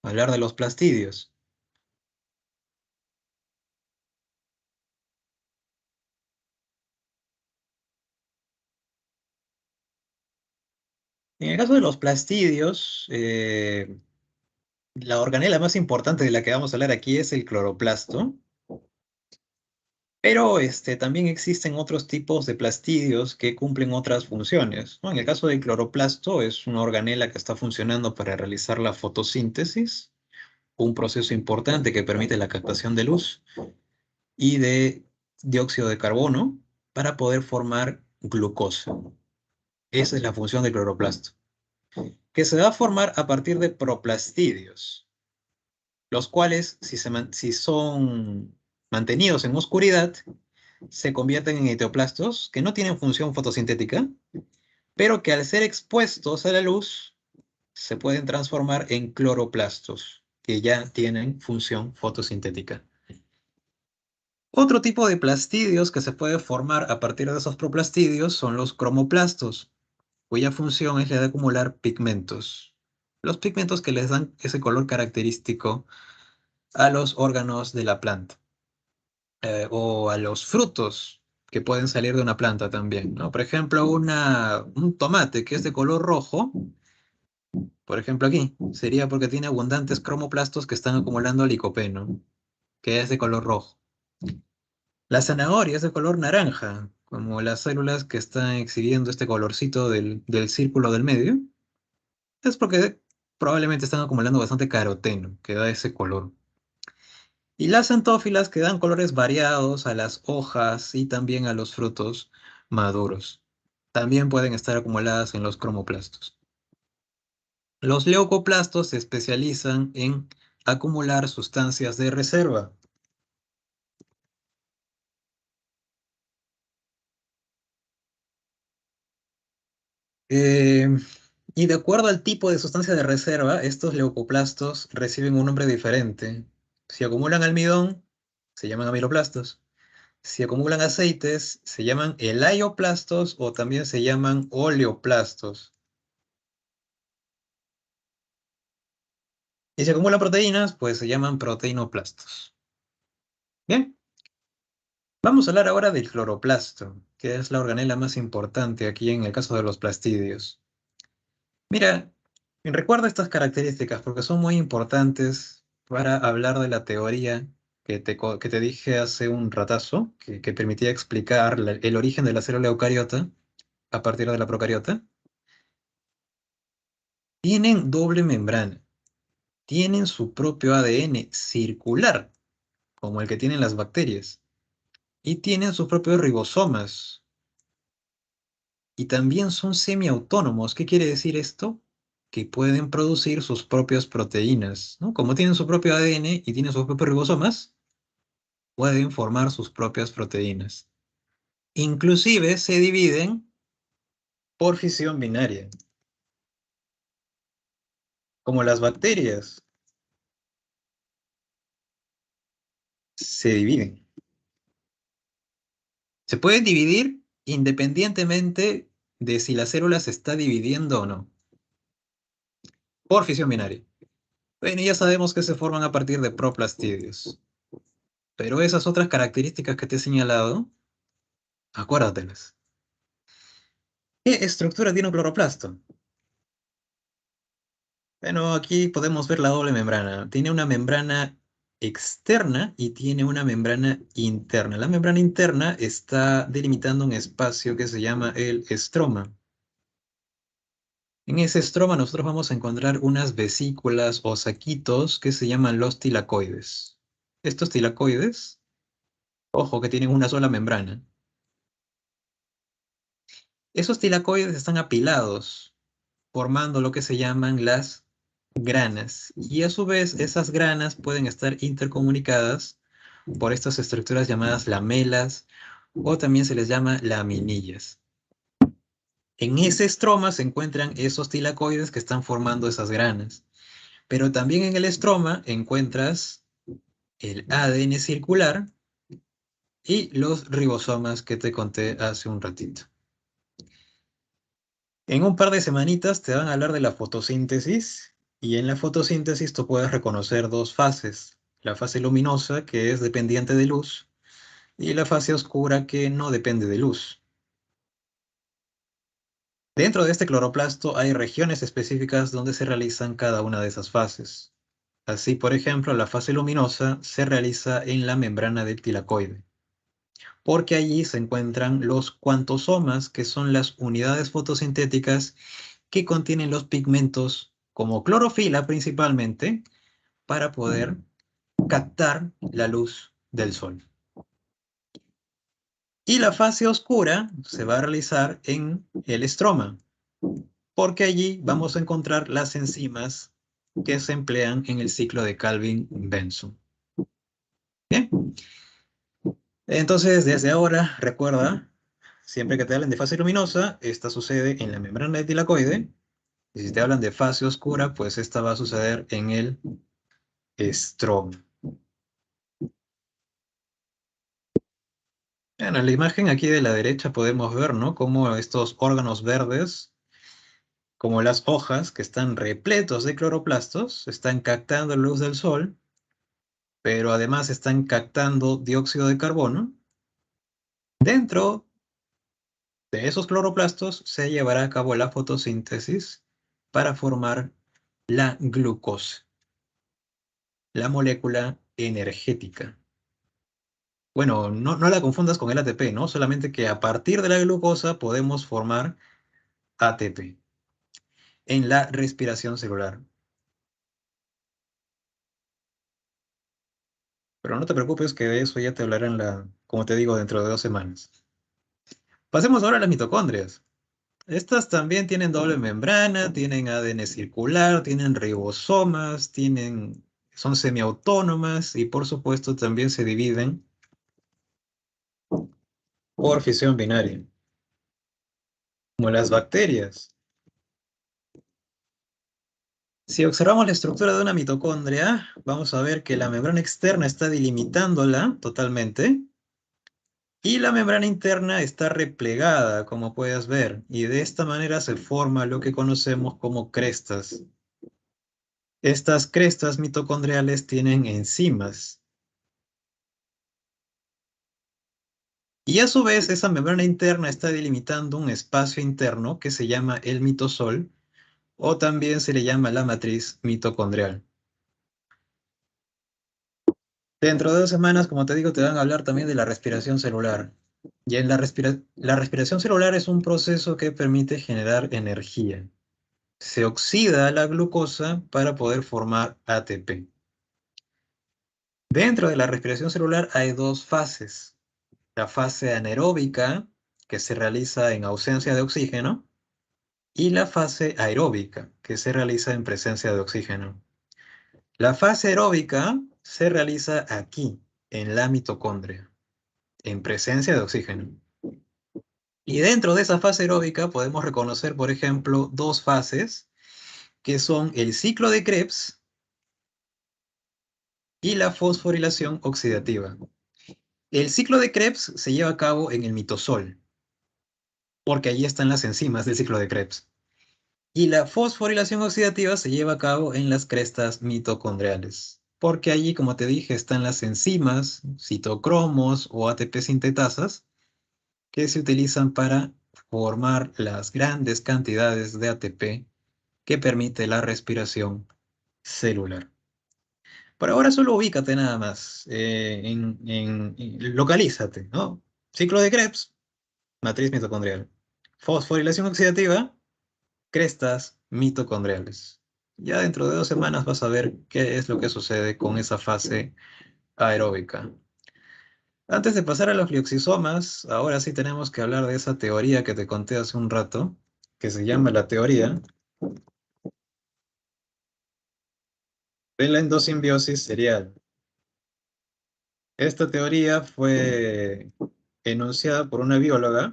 a hablar de los plastidios. En el caso de los plastidios, la organela más importante de la que vamos a hablar aquí es el cloroplasto, pero también existen otros tipos de plastidios que cumplen otras funciones, ¿no? En el caso del cloroplasto es una organela que está funcionando para realizar la fotosíntesis, un proceso importante que permite la captación de luz y de dióxido de carbono para poder formar glucosa. Esa es la función del cloroplasto, que se va a formar a partir de proplastidios, los cuales, si son mantenidos en oscuridad, se convierten en heteroplastos que no tienen función fotosintética, pero que al ser expuestos a la luz se pueden transformar en cloroplastos, que ya tienen función fotosintética. Otro tipo de plastidios que se puede formar a partir de esos proplastidios son los cromoplastos, cuya función es la de acumular pigmentos. Los pigmentos que les dan ese color característico a los órganos de la planta, o a los frutos que pueden salir de una planta también, ¿no? Por ejemplo, un tomate que es de color rojo, por ejemplo aquí, sería porque tiene abundantes cromoplastos que están acumulando licopeno, que es de color rojo. La zanahoria es de color naranja, como las células que están exhibiendo este colorcito del círculo del medio, es porque probablemente están acumulando bastante caroteno, que da ese color. Y las xantófilas que dan colores variados a las hojas y también a los frutos maduros. También pueden estar acumuladas en los cromoplastos. Los leucoplastos se especializan en acumular sustancias de reserva. Eh, y de acuerdo al tipo de sustancia de reserva, estos leucoplastos reciben un nombre diferente. Si acumulan almidón, se llaman amiloplastos. Si acumulan aceites, se llaman elaioplastos o también se llaman oleoplastos. Y si acumulan proteínas, pues se llaman proteinoplastos. Bien, vamos a hablar ahora del cloroplasto, que es la organela más importante aquí en el caso de los plastidios. Mira, recuerda estas características porque son muy importantes para hablar de la teoría que te dije hace un ratazo, que permitía explicar el origen de la célula eucariota a partir de la procariota. Tienen doble membrana, tienen su propio ADN circular, como el que tienen las bacterias, y tienen sus propios ribosomas, y también son semiautónomos. ¿Qué quiere decir esto? Que pueden producir sus propias proteínas, ¿no? Como tienen su propio ADN y tienen sus propios ribosomas, pueden formar sus propias proteínas. Inclusive se dividen por fisión binaria, como las bacterias se dividen. Se pueden dividir independientemente de si la célula se está dividiendo o no, por fisión binaria. Bueno, ya sabemos que se forman a partir de proplastidios, pero esas otras características que te he señalado, acuérdatelas. ¿Qué estructura tiene un cloroplasto? Bueno, aquí podemos ver la doble membrana. Tiene una membrana externa y tiene una membrana interna. La membrana interna está delimitando un espacio que se llama el estroma. En ese estroma nosotros vamos a encontrar unas vesículas o saquitos que se llaman los tilacoides. Estos tilacoides, ojo que tienen una sola membrana. Esos tilacoides están apilados, formando lo que se llaman las granas. Y a su vez, esas granas pueden estar intercomunicadas por estas estructuras llamadas lamelas o también se les llama laminillas. En ese estroma se encuentran esos tilacoides que están formando esas granas. Pero también en el estroma encuentras el ADN circular y los ribosomas que te conté hace un ratito. En un par de semanitas te van a hablar de la fotosíntesis y en la fotosíntesis tú puedes reconocer dos fases. La fase luminosa, que es dependiente de luz, y la fase oscura, que no depende de luz. Dentro de este cloroplasto hay regiones específicas donde se realizan cada una de esas fases. Así, por ejemplo, la fase luminosa se realiza en la membrana del tilacoide, porque allí se encuentran los cuantosomas, que son las unidades fotosintéticas que contienen los pigmentos como clorofila principalmente, para poder captar la luz del sol. Y la fase oscura se va a realizar en el estroma, porque allí vamos a encontrar las enzimas que se emplean en el ciclo de Calvin-Benson. Bien, entonces desde ahora recuerda, siempre que te hablen de fase luminosa, esta sucede en la membrana del tilacoide, y si te hablan de fase oscura, pues esta va a suceder en el estroma. Bueno, en la imagen aquí de la derecha podemos ver, ¿no?, cómo estos órganos verdes, como las hojas, que están repletos de cloroplastos, están captando la luz del sol, pero además están captando dióxido de carbono. Dentro de esos cloroplastos se llevará a cabo la fotosíntesis para formar la glucosa, la molécula energética. Bueno, no la confundas con el ATP, ¿no? Solamente que a partir de la glucosa podemos formar ATP en la respiración celular. Pero no te preocupes, que de eso ya te hablaré como te digo, dentro de 2 semanas. Pasemos ahora a las mitocondrias. Estas también tienen doble membrana, tienen ADN circular, tienen ribosomas, son semiautónomas y por supuesto también se dividen por fisión binaria, como las bacterias. Si observamos la estructura de una mitocondria, vamos a ver que la membrana externa está delimitándola totalmente y la membrana interna está replegada, como puedes ver, y de esta manera se forma lo que conocemos como crestas. Estas crestas mitocondriales tienen enzimas. Y a su vez, esa membrana interna está delimitando un espacio interno que se llama el mitosol, o también se le llama la matriz mitocondrial. Dentro de 2 semanas, como te digo, te van a hablar también de la respiración celular. Y en la respiración celular es un proceso que permite generar energía. Se oxida la glucosa para poder formar ATP. Dentro de la respiración celular hay 2 fases. La fase anaeróbica, que se realiza en ausencia de oxígeno, y la fase aeróbica, que se realiza en presencia de oxígeno. La fase aeróbica se realiza aquí, en la mitocondria, en presencia de oxígeno. Y dentro de esa fase aeróbica podemos reconocer, por ejemplo, 2 fases, que son el ciclo de Krebs y la fosforilación oxidativa. El ciclo de Krebs se lleva a cabo en el mitosol, porque allí están las enzimas del ciclo de Krebs. Y la fosforilación oxidativa se lleva a cabo en las crestas mitocondriales, porque allí, como te dije, están las enzimas, citocromos o ATP sintetasas, que se utilizan para formar las grandes cantidades de ATP que permite la respiración celular. Por ahora solo ubícate nada más, localízate, ¿no? Ciclo de Krebs, matriz mitocondrial. Fosforilación oxidativa, crestas mitocondriales. Ya dentro de 2 semanas vas a ver qué es lo que sucede con esa fase aeróbica. Antes de pasar a los lioxisomas, ahora sí tenemos que hablar de esa teoría que te conté hace un rato, que se llama la teoría de la endosimbiosis serial. Esta teoría fue enunciada por una bióloga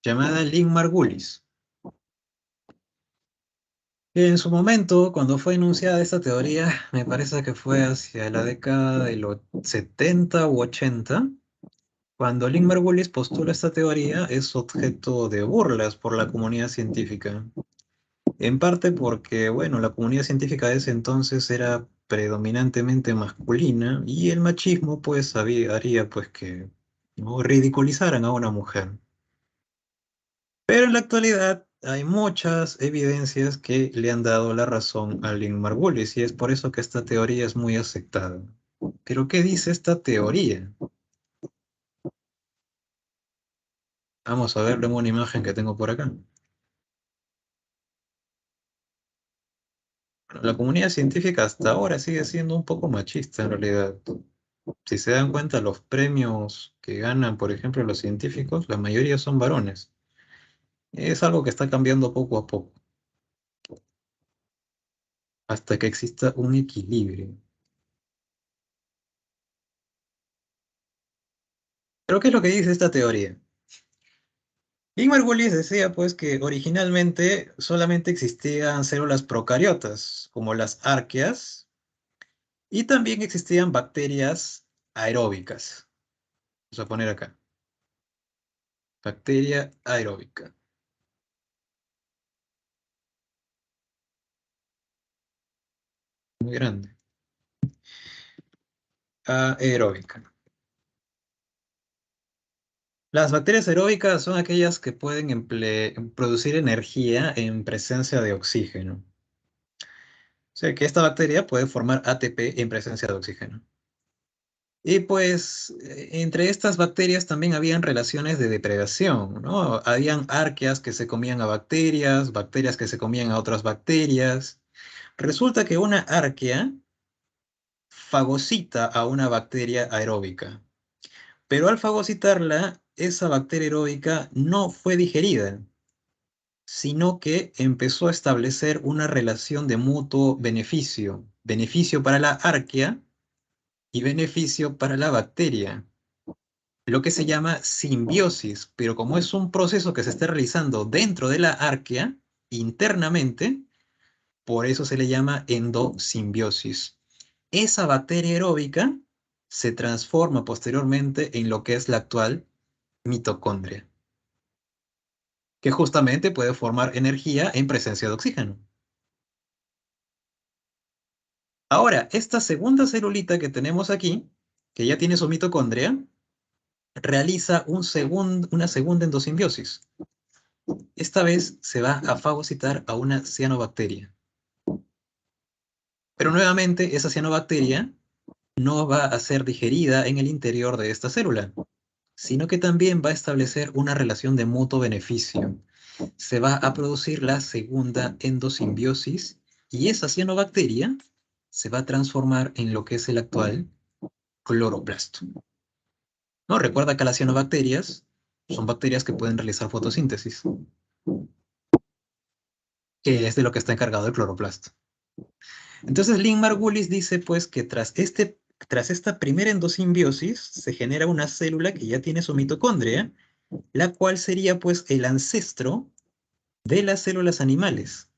llamada Lynn Margulis. En su momento, cuando fue enunciada esta teoría, me parece que fue hacia la década de los 70 u 80, cuando Lynn Margulis postula esta teoría, es objeto de burlas por la comunidad científica. En parte porque, bueno, la comunidad científica de ese entonces era predominantemente masculina y el machismo pues haría pues que o ridiculizaran a una mujer. Pero en la actualidad hay muchas evidencias que le han dado la razón a Lynn Margulis y es por eso que esta teoría es muy aceptada. Pero ¿qué dice esta teoría? Vamos a verlo en una imagen que tengo por acá. Bueno, la comunidad científica hasta ahora sigue siendo un poco machista en realidad. Si se dan cuenta, los premios que ganan, por ejemplo, los científicos, la mayoría son varones. Es algo que está cambiando poco a poco, hasta que exista un equilibrio. Pero ¿qué es lo que dice esta teoría? Ingmar Margulis decía pues que originalmente solamente existían células procariotas, como las arqueas, y también existían bacterias aeróbicas. Vamos a poner acá, bacteria aeróbica, muy grande, aeróbica. Las bacterias aeróbicas son aquellas que pueden producir energía en presencia de oxígeno. O sea que esta bacteria puede formar ATP en presencia de oxígeno. Y pues entre estas bacterias también habían relaciones de depredación, ¿no? Habían arqueas que se comían a bacterias, bacterias que se comían a otras bacterias. Resulta que una arquea fagocita a una bacteria aeróbica, pero al fagocitarla, esa bacteria aeróbica no fue digerida, sino que empezó a establecer una relación de mutuo beneficio, beneficio para la arquea y beneficio para la bacteria, lo que se llama simbiosis, pero como es un proceso que se está realizando dentro de la arquea, internamente, por eso se le llama endosimbiosis. Esa bacteria aeróbica se transforma posteriormente en lo que es la actual mitocondria, que justamente puede formar energía en presencia de oxígeno. Ahora, esta segunda celulita que tenemos aquí, que ya tiene su mitocondria, realiza una segunda endosimbiosis. Esta vez se va a fagocitar a una cianobacteria. Pero nuevamente esa cianobacteria no va a ser digerida en el interior de esta célula, sino que también va a establecer una relación de mutuo beneficio. Se va a producir la segunda endosimbiosis y esa cianobacteria se va a transformar en lo que es el actual cloroplasto. ¿No? Recuerda que las cianobacterias son bacterias que pueden realizar fotosíntesis, que es de lo que está encargado el cloroplasto. Entonces, Lynn Margulis dice pues que tras esta primera endosimbiosis se genera una célula que ya tiene su mitocondria, la cual sería pues el ancestro de las células animales,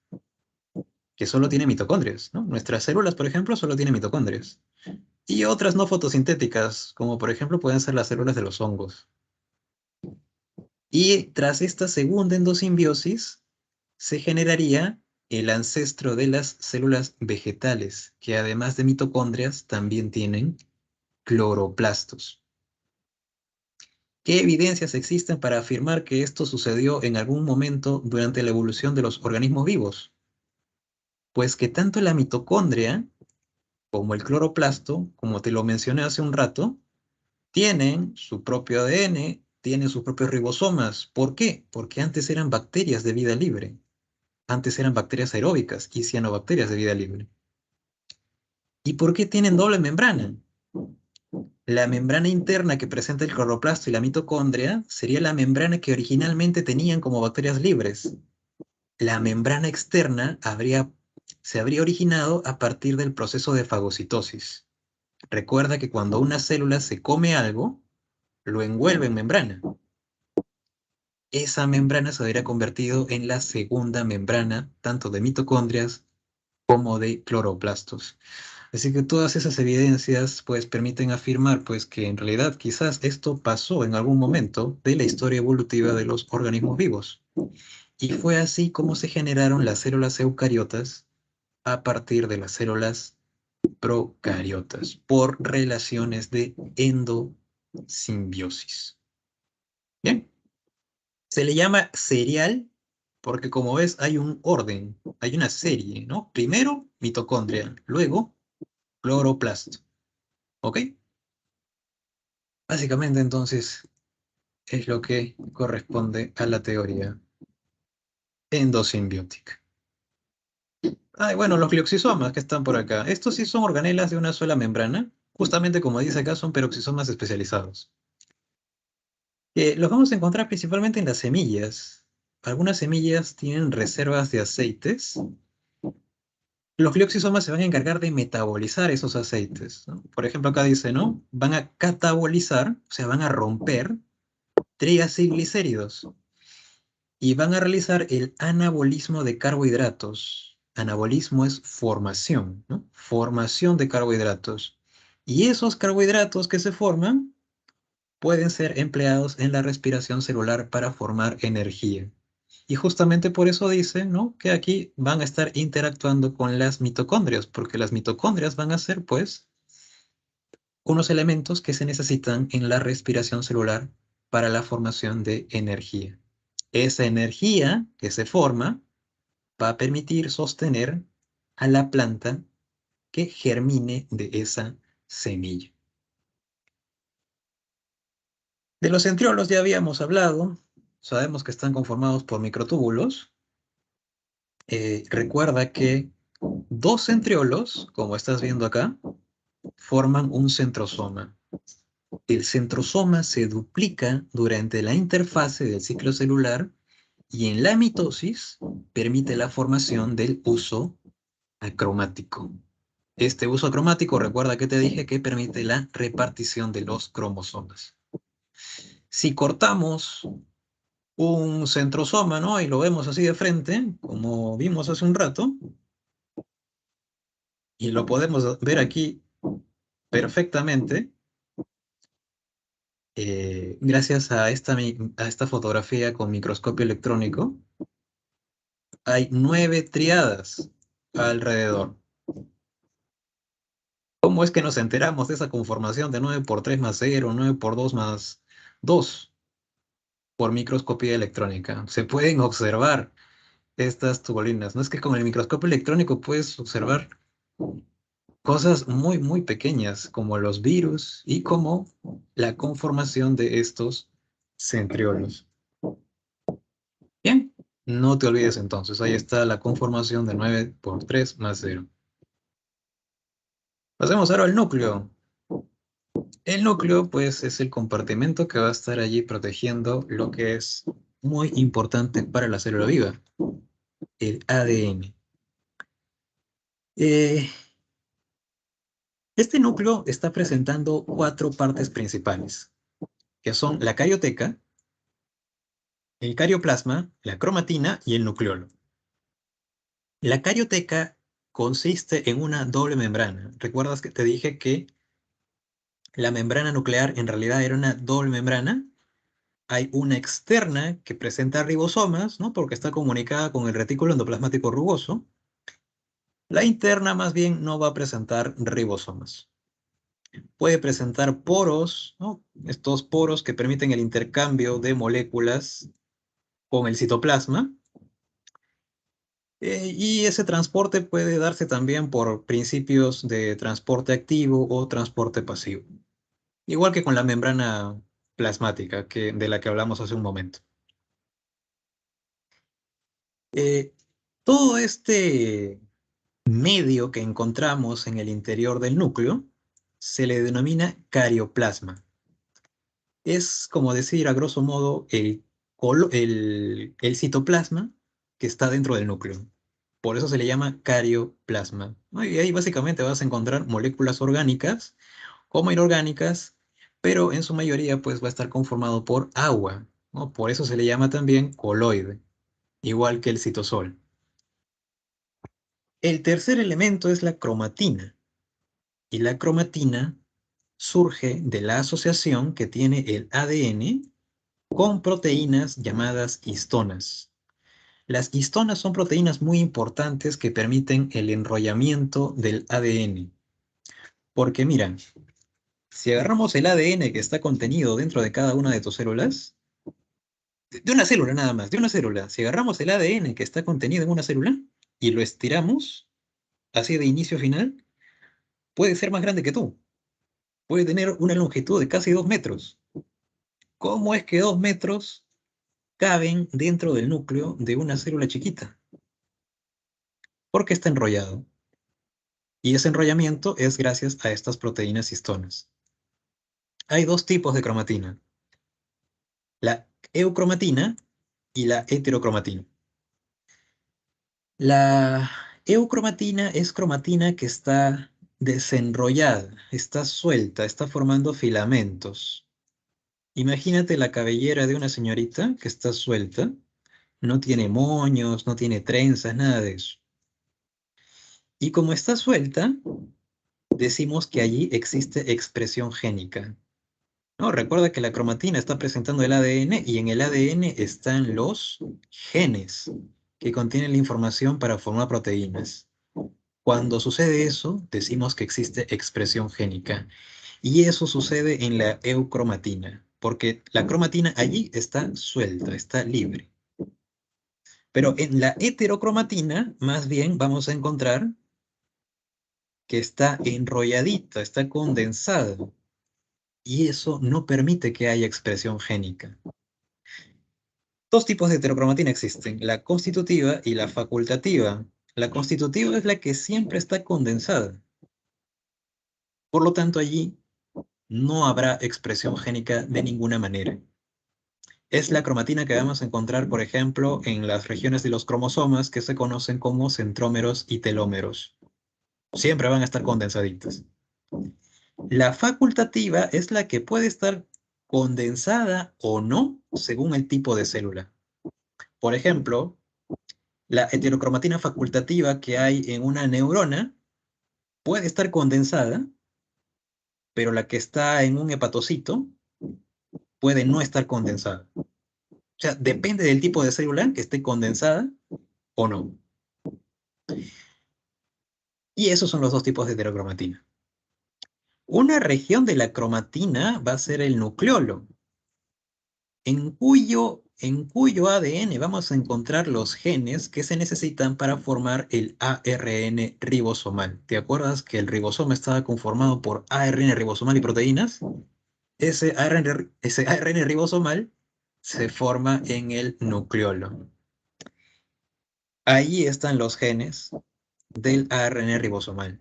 que solo tiene mitocondrias, ¿no? Nuestras células, por ejemplo, solo tienen mitocondrias. Y otras no fotosintéticas, como por ejemplo pueden ser las células de los hongos. Y tras esta segunda endosimbiosis, se generaría el ancestro de las células vegetales, que además de mitocondrias también tienen cloroplastos. ¿Qué evidencias existen para afirmar que esto sucedió en algún momento durante la evolución de los organismos vivos? Pues que tanto la mitocondria como el cloroplasto, como te lo mencioné hace un rato, tienen su propio ADN, tienen sus propios ribosomas. ¿Por qué? Porque antes eran bacterias de vida libre. Antes eran bacterias aeróbicas y cianobacterias de vida libre. ¿Y por qué tienen doble membrana? La membrana interna que presenta el cloroplasto y la mitocondria sería la membrana que originalmente tenían como bacterias libres. La membrana externa se habría originado a partir del proceso de fagocitosis. Recuerda que cuando una célula se come algo, lo envuelve en membrana. Esa membrana se habría convertido en la segunda membrana, tanto de mitocondrias como de cloroplastos. Así que todas esas evidencias pues permiten afirmar pues que en realidad quizás esto pasó en algún momento de la historia evolutiva de los organismos vivos. Y fue así como se generaron las células eucariotas a partir de las células procariotas por relaciones de endo simbiosis. Bien. Se le llama serial porque, como ves, hay un orden, hay una serie, ¿no? Primero, mitocondria, luego, cloroplasto. ¿Ok? Básicamente, entonces, es lo que corresponde a la teoría endosimbiótica. Ah, y bueno, los glioxisomas que están por acá. Estos sí son organelas de una sola membrana. Justamente como dice acá, son peroxisomas especializados. Los vamos a encontrar principalmente en las semillas. Algunas semillas tienen reservas de aceites. Los glioxisomas se van a encargar de metabolizar esos aceites, ¿no? Por ejemplo, acá dice, ¿no? Van a catabolizar, o sea, van a romper triacilglicéridos y van a realizar el anabolismo de carbohidratos. Anabolismo es formación, ¿no? Formación de carbohidratos. Y esos carbohidratos que se forman pueden ser empleados en la respiración celular para formar energía. Y justamente por eso dice, ¿no? Que aquí van a estar interactuando con las mitocondrias, porque las mitocondrias van a ser, pues, unos elementos que se necesitan en la respiración celular para la formación de energía. Esa energía que se forma va a permitir sostener a la planta que germine de esa semilla. De los centriolos ya habíamos hablado, sabemos que están conformados por microtúbulos. Recuerda que dos centriolos, como estás viendo acá, forman un centrosoma. El centrosoma se duplica durante la interfase del ciclo celular y en la mitosis permite la formación del uso acromático. Este uso acromático, recuerda que te dije que permite la repartición de los cromosomas. Si cortamos un centrosoma, ¿no? Y lo vemos así de frente, como vimos hace un rato, y lo podemos ver aquí perfectamente, gracias a esta fotografía con microscopio electrónico, hay 9 triadas alrededor. ¿Cómo es que nos enteramos de esa conformación de 9 por 3 más 0, 9 por 2 más 2 por microscopía electrónica? Se pueden observar estas tubolinas. No es que con el microscopio electrónico puedes observar cosas muy, muy pequeñas, como los virus y como la conformación de estos centriolos. Bien, no te olvides entonces, ahí está la conformación de 9 por 3 más 0. Pasemos ahora al núcleo. El núcleo, pues, es el compartimento que va a estar allí protegiendo lo que es muy importante para la célula viva, el ADN. Eh, este núcleo está presentando 4 partes principales, que son la carioteca, el carioplasma, la cromatina y el nucleolo. La carioteca consiste en una doble membrana. ¿Recuerdas que te dije que la membrana nuclear en realidad era una doble membrana? Hay una externa que presenta ribosomas, ¿no? Porque está comunicada con el retículo endoplasmático rugoso. La interna más bien no va a presentar ribosomas. Puede presentar poros, ¿no? Estos poros que permiten el intercambio de moléculas con el citoplasma. Y ese transporte puede darse también por principios de transporte activo o transporte pasivo. Igual que con la membrana plasmática de la que hablamos hace un momento. Eh, Todo este medio que encontramos en el interior del núcleo se le denomina carioplasma. Es como decir, a grosso modo, el citoplasma que está dentro del núcleo. Por eso se le llama carioplasma, ¿no? Y ahí básicamente vas a encontrar moléculas orgánicas como inorgánicas, pero en su mayoría pues va a estar conformado por agua, ¿no? Por eso se le llama también coloide, igual que el citosol. El tercer elemento es la cromatina, y la cromatina surge de la asociación que tiene el ADN con proteínas llamadas histonas. Las histonas son proteínas muy importantes que permiten el enrollamiento del ADN. Porque mira, Si agarramos el ADN que está contenido dentro de cada una de tus células, de una célula nada más, de una célula, si agarramos el ADN que está contenido en una célula y lo estiramos, así de inicio a final, puede ser más grande que tú. Puede tener una longitud de casi 2 metros. ¿Cómo es que 2 metros caben dentro del núcleo de una célula chiquita? Porque está enrollado. Y ese enrollamiento es gracias a estas proteínas histonas. Hay dos tipos de cromatina, la eucromatina y la heterocromatina. La eucromatina es cromatina que está desenrollada, está suelta, está formando filamentos. Imagínate la cabellera de una señorita que está suelta, no tiene moños, no tiene trenzas, nada de eso. Y como está suelta, decimos que allí existe expresión génica. No, recuerda que la cromatina está presentando el ADN y en el ADN están los genes que contienen la información para formar proteínas. Cuando sucede eso, decimos que existe expresión génica. Y eso sucede en la eucromatina, porque la cromatina allí está suelta, está libre. Pero en la heterocromatina, más bien vamos a encontrar que está enrolladita, está condensada. Y eso no permite que haya expresión génica. Dos tipos de heterocromatina existen, la constitutiva y la facultativa. La constitutiva es la que siempre está condensada. Por lo tanto, allí no habrá expresión génica de ninguna manera. Es la cromatina que vamos a encontrar, por ejemplo, en las regiones de los cromosomas que se conocen como centrómeros y telómeros. Siempre van a estar condensaditas. La facultativa es la que puede estar condensada o no según el tipo de célula. Por ejemplo, la heterocromatina facultativa que hay en una neurona puede estar condensada, pero la que está en un hepatocito puede no estar condensada. O sea, depende del tipo de célula que esté condensada o no. Y esos son los dos tipos de heterocromatina. Una región de la cromatina va a ser el nucleolo, en cuyo ADN vamos a encontrar los genes que se necesitan para formar el ARN ribosomal. ¿Te acuerdas que el ribosoma estaba conformado por ARN ribosomal y proteínas? Ese ARN ribosomal se forma en el nucleolo. Ahí están los genes del ARN ribosomal.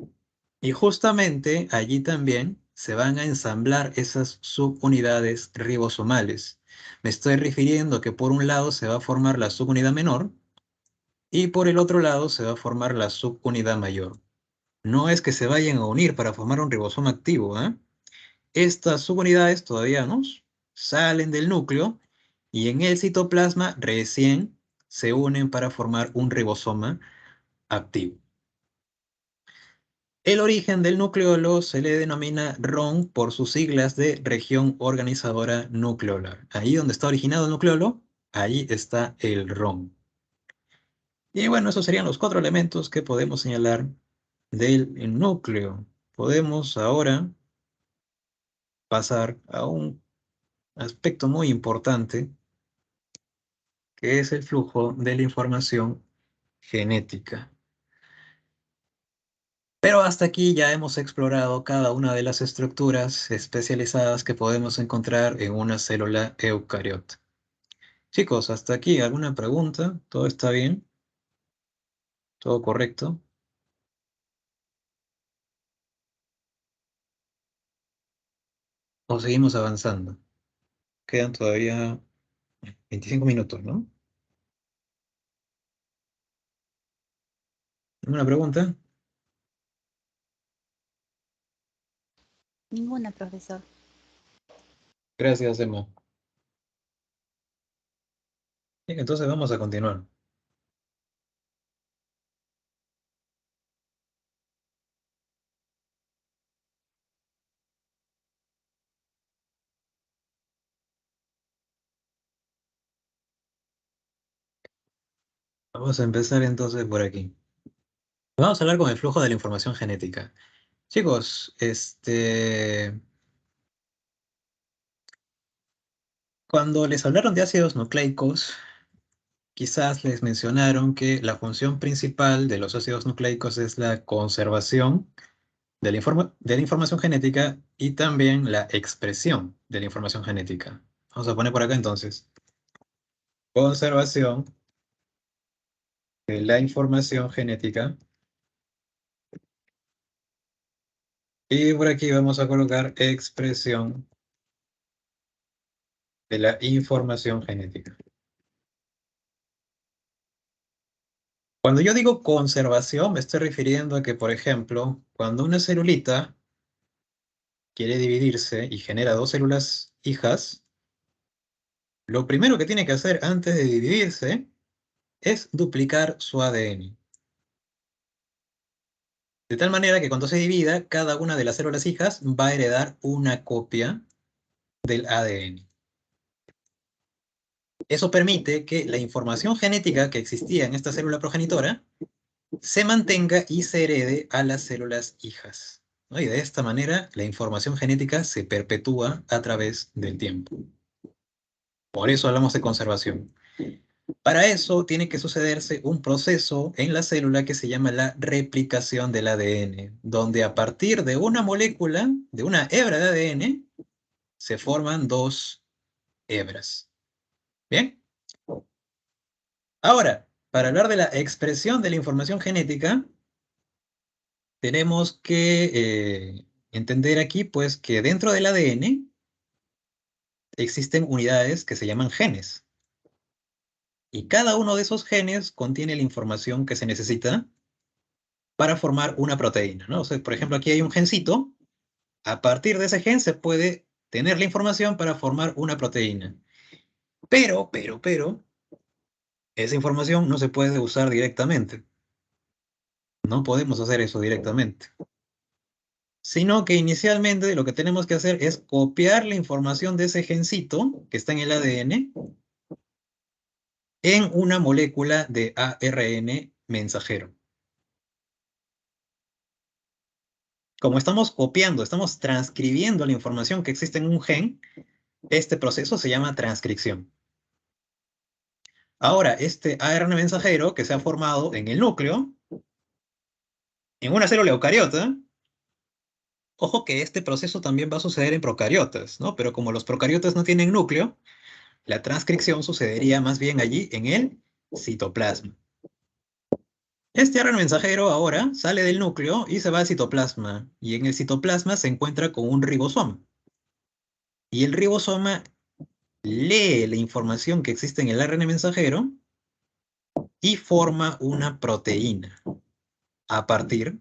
Y justamente allí también se van a ensamblar esas subunidades ribosomales. Me estoy refiriendo que por un lado se va a formar la subunidad menor y por el otro lado se va a formar la subunidad mayor. No es que se vayan a unir para formar un ribosoma activo, ¿eh? Estas subunidades todavía no salen del núcleo y en el citoplasma recién se unen para formar un ribosoma activo. El origen del nucleolo se le denomina RON por sus siglas de región organizadora nucleolar. Ahí donde está originado el nucleolo, ahí está el RON. Y bueno, esos serían los 4 elementos que podemos señalar del núcleo. Podemos ahora pasar a un aspecto muy importante, que es el flujo de la información genética. Pero hasta aquí ya hemos explorado cada una de las estructuras especializadas que podemos encontrar en una célula eucariota. Chicos, hasta aquí, ¿alguna pregunta? ¿Todo está bien? ¿Todo correcto? ¿O seguimos avanzando? Quedan todavía 25 minutos, ¿no? ¿Alguna pregunta? Ninguna, profesor. Gracias, Emma. Bien, entonces vamos a continuar. Vamos a empezar entonces por aquí. Vamos a hablar con el flujo de la información genética. Chicos, Cuando les hablaron de ácidos nucleicos, quizás les mencionaron que la función principal de los ácidos nucleicos es la conservación de la información genética y también la expresión de la información genética. Vamos a poner por acá entonces. Conservación de la información genética. Y por aquí vamos a colocar expresión de la información genética. Cuando yo digo conservación, me estoy refiriendo a que, por ejemplo, cuando una celulita quiere dividirse y genera dos células hijas, lo primero que tiene que hacer antes de dividirse es duplicar su ADN. De tal manera que cuando se divida, cada una de las células hijas va a heredar una copia del ADN. Eso permite que la información genética que existía en esta célula progenitora se mantenga y se herede a las células hijas, ¿no? Y de esta manera la información genética se perpetúa a través del tiempo. Por eso hablamos de conservación. Para eso tiene que sucederse un proceso en la célula que se llama la replicación del ADN, donde a partir de una molécula, de una hebra de ADN, se forman dos hebras. ¿Bien? Ahora, para hablar de la expresión de la información genética, tenemos que entender aquí, pues, que dentro del ADN existen unidades que se llaman genes. Y cada uno de esos genes contiene la información que se necesita para formar una proteína, ¿no? O sea, por ejemplo, aquí hay un gencito. A partir de ese gen se puede tener la información para formar una proteína. Pero, esa información no se puede usar directamente. No podemos hacer eso directamente. Sino que inicialmente lo que tenemos que hacer es copiar la información de ese gencito que está en el ADN en una molécula de ARN mensajero. Como estamos copiando, estamos transcribiendo la información que existe en un gen, este proceso se llama transcripción. Ahora, este ARN mensajero que se ha formado en el núcleo, en una célula eucariota, ojo que este proceso también va a suceder en procariotas, ¿no? Pero como los procariotas no tienen núcleo, la transcripción sucedería más bien allí en el citoplasma. Este ARN mensajero ahora sale del núcleo y se va al citoplasma, y en el citoplasma se encuentra con un ribosoma. Y el ribosoma lee la información que existe en el ARN mensajero y forma una proteína a partir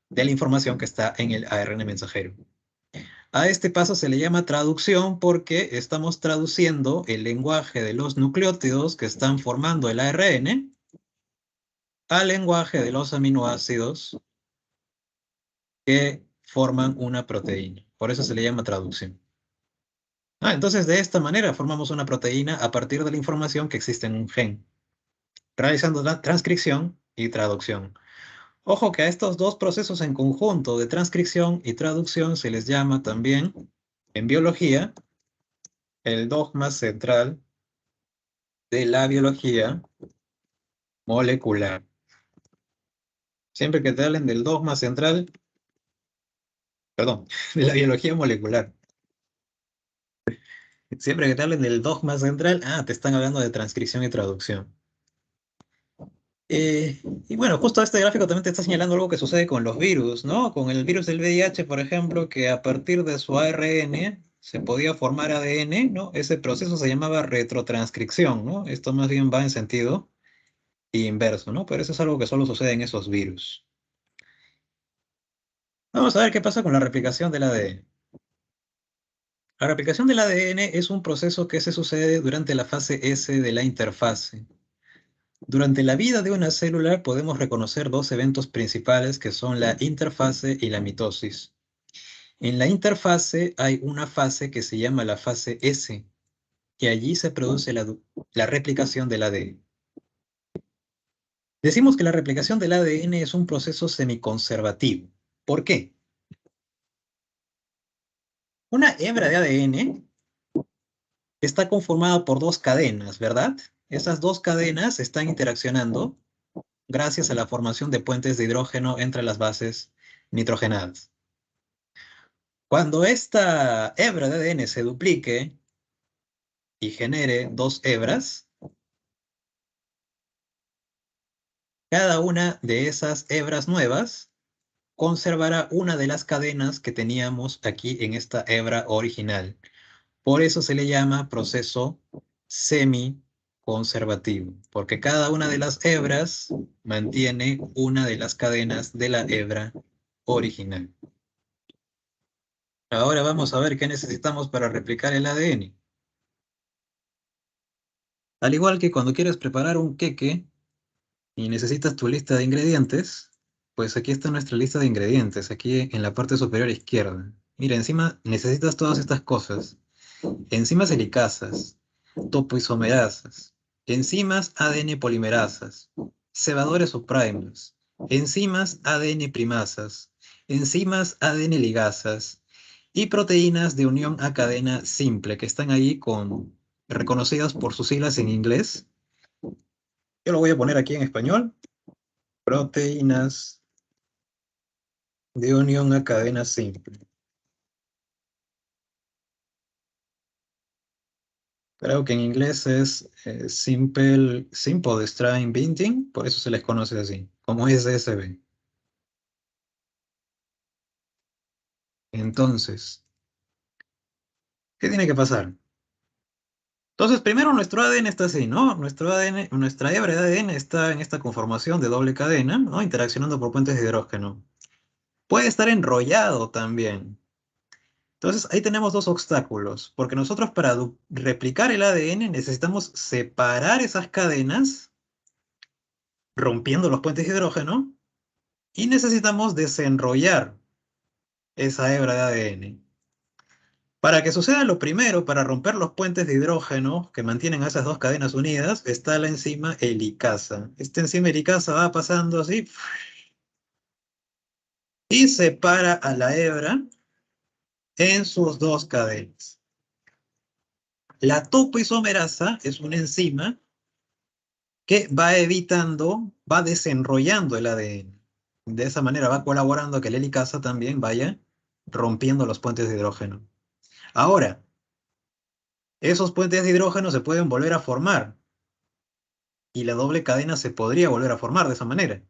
de la información que está en el ARN mensajero. A este paso se le llama traducción porque estamos traduciendo el lenguaje de los nucleótidos que están formando el ARN al lenguaje de los aminoácidos que forman una proteína. Por eso se le llama traducción. Entonces de esta manera formamos una proteína a partir de la información que existe en un gen, realizando la transcripción y traducción. Ojo que a estos dos procesos en conjunto de transcripción y traducción se les llama también, en biología, el dogma central de la biología molecular. Siempre que te hablen del dogma central, perdón, de la biología molecular. Siempre que te hablen del dogma central, te están hablando de transcripción y traducción. Y bueno, justo este gráfico también te está señalando algo que sucede con los virus, ¿no? Con el virus del VIH, por ejemplo, que a partir de su ARN se podía formar ADN, ¿no? Ese proceso se llamaba retrotranscripción, ¿no? Esto más bien va en sentido inverso, ¿no? Pero eso es algo que solo sucede en esos virus. Vamos a ver qué pasa con la replicación del ADN. La replicación del ADN es un proceso que se sucede durante la fase S de la interfase. Durante la vida de una célula podemos reconocer dos eventos principales que son la interfase y la mitosis. En la interfase hay una fase que se llama la fase S, y allí se produce la replicación del ADN. Decimos que la replicación del ADN es un proceso semiconservativo. ¿Por qué? Una hebra de ADN está conformada por dos cadenas, ¿verdad? Esas dos cadenas están interaccionando gracias a la formación de puentes de hidrógeno entre las bases nitrogenadas. Cuando esta hebra de ADN se duplique y genere dos hebras, cada una de esas hebras nuevas conservará una de las cadenas que teníamos aquí en esta hebra original. Por eso se le llama proceso semi-conservativo, porque cada una de las hebras mantiene una de las cadenas de la hebra original. Ahora vamos a ver qué necesitamos para replicar el ADN. Al igual que cuando quieres preparar un queque y necesitas tu lista de ingredientes, pues aquí está nuestra lista de ingredientes, aquí en la parte superior izquierda. Mira, encima necesitas todas estas cosas. Enzimas helicasas, topoisomerasas, enzimas ADN polimerasas, cebadores o primers, enzimas ADN primasas, enzimas ADN ligasas y proteínas de unión a cadena simple que están ahí reconocidas por sus siglas en inglés. Yo lo voy a poner aquí en español. Proteínas de unión a cadena simple. Creo que en inglés es Simple Strain Binding, por eso se les conoce así, como SSB. Entonces, ¿qué tiene que pasar? Entonces, primero nuestro ADN está así, ¿no? Nuestro ADN, nuestra hebra de ADN está en esta conformación de doble cadena, ¿no? Interaccionando por puentes de hidrógeno. Puede estar enrollado también. Entonces, ahí tenemos dos obstáculos, porque nosotros para replicar el ADN necesitamos separar esas cadenas, rompiendo los puentes de hidrógeno, y necesitamos desenrollar esa hebra de ADN. Para que suceda lo primero, para romper los puentes de hidrógeno que mantienen a esas dos cadenas unidas, está la enzima helicasa. Esta enzima helicasa va pasando así y separa a la hebra en sus dos cadenas. La topoisomerasa es una enzima que va evitando, va desenrollando el ADN. De esa manera va colaborando a que la helicasa también vaya rompiendo los puentes de hidrógeno. Ahora, esos puentes de hidrógeno se pueden volver a formar y la doble cadena se podría volver a formar de esa manera.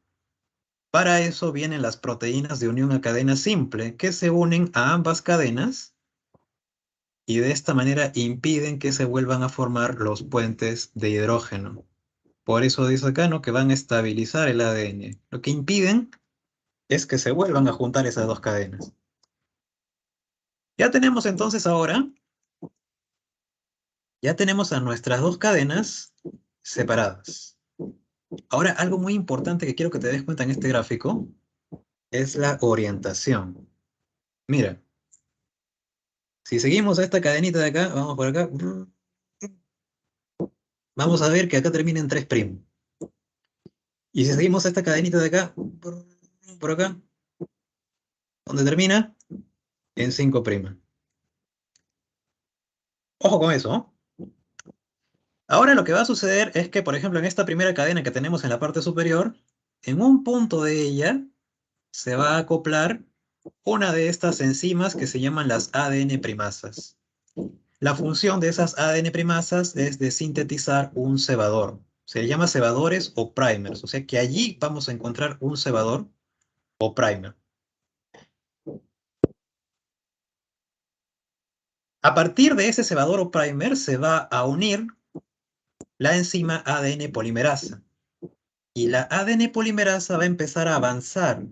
Para eso vienen las proteínas de unión a cadena simple que se unen a ambas cadenas y de esta manera impiden que se vuelvan a formar los puentes de hidrógeno. Por eso dice acá, ¿no?, que van a estabilizar el ADN. Lo que impiden es que se vuelvan a juntar esas dos cadenas. Ya tenemos entonces ahora, ya tenemos a nuestras dos cadenas separadas. Ahora, algo muy importante que quiero que te des cuenta en este gráfico es la orientación. Mira, si seguimos a esta cadenita de acá, vamos por acá, vamos a ver que acá termina en 3'. Y si seguimos a esta cadenita de acá, por acá, ¿dónde termina? En 5'. Ojo con eso, ¿no? Ahora lo que va a suceder es que, por ejemplo, en esta primera cadena que tenemos en la parte superior, en un punto de ella se va a acoplar una de estas enzimas que se llaman las ADN primasas. La función de esas ADN primasas es de sintetizar un cebador. Se le llama cebadores o primers, o sea que allí vamos a encontrar un cebador o primer. A partir de ese cebador o primer se va a unir la enzima ADN polimerasa. Y la ADN polimerasa va a empezar a avanzar,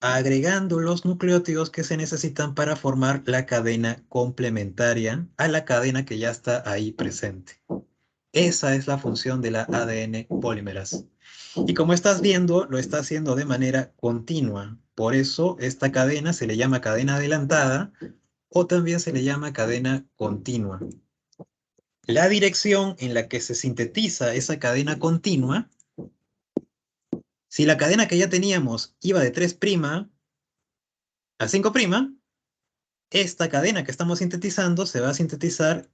agregando los nucleótidos que se necesitan para formar la cadena complementaria a la cadena que ya está ahí presente. Esa es la función de la ADN polimerasa. Y como estás viendo, lo está haciendo de manera continua. Por eso esta cadena se le llama cadena adelantada o también se le llama cadena continua. La dirección en la que se sintetiza esa cadena continua, si la cadena que ya teníamos iba de 3' a 5', esta cadena que estamos sintetizando se va a sintetizar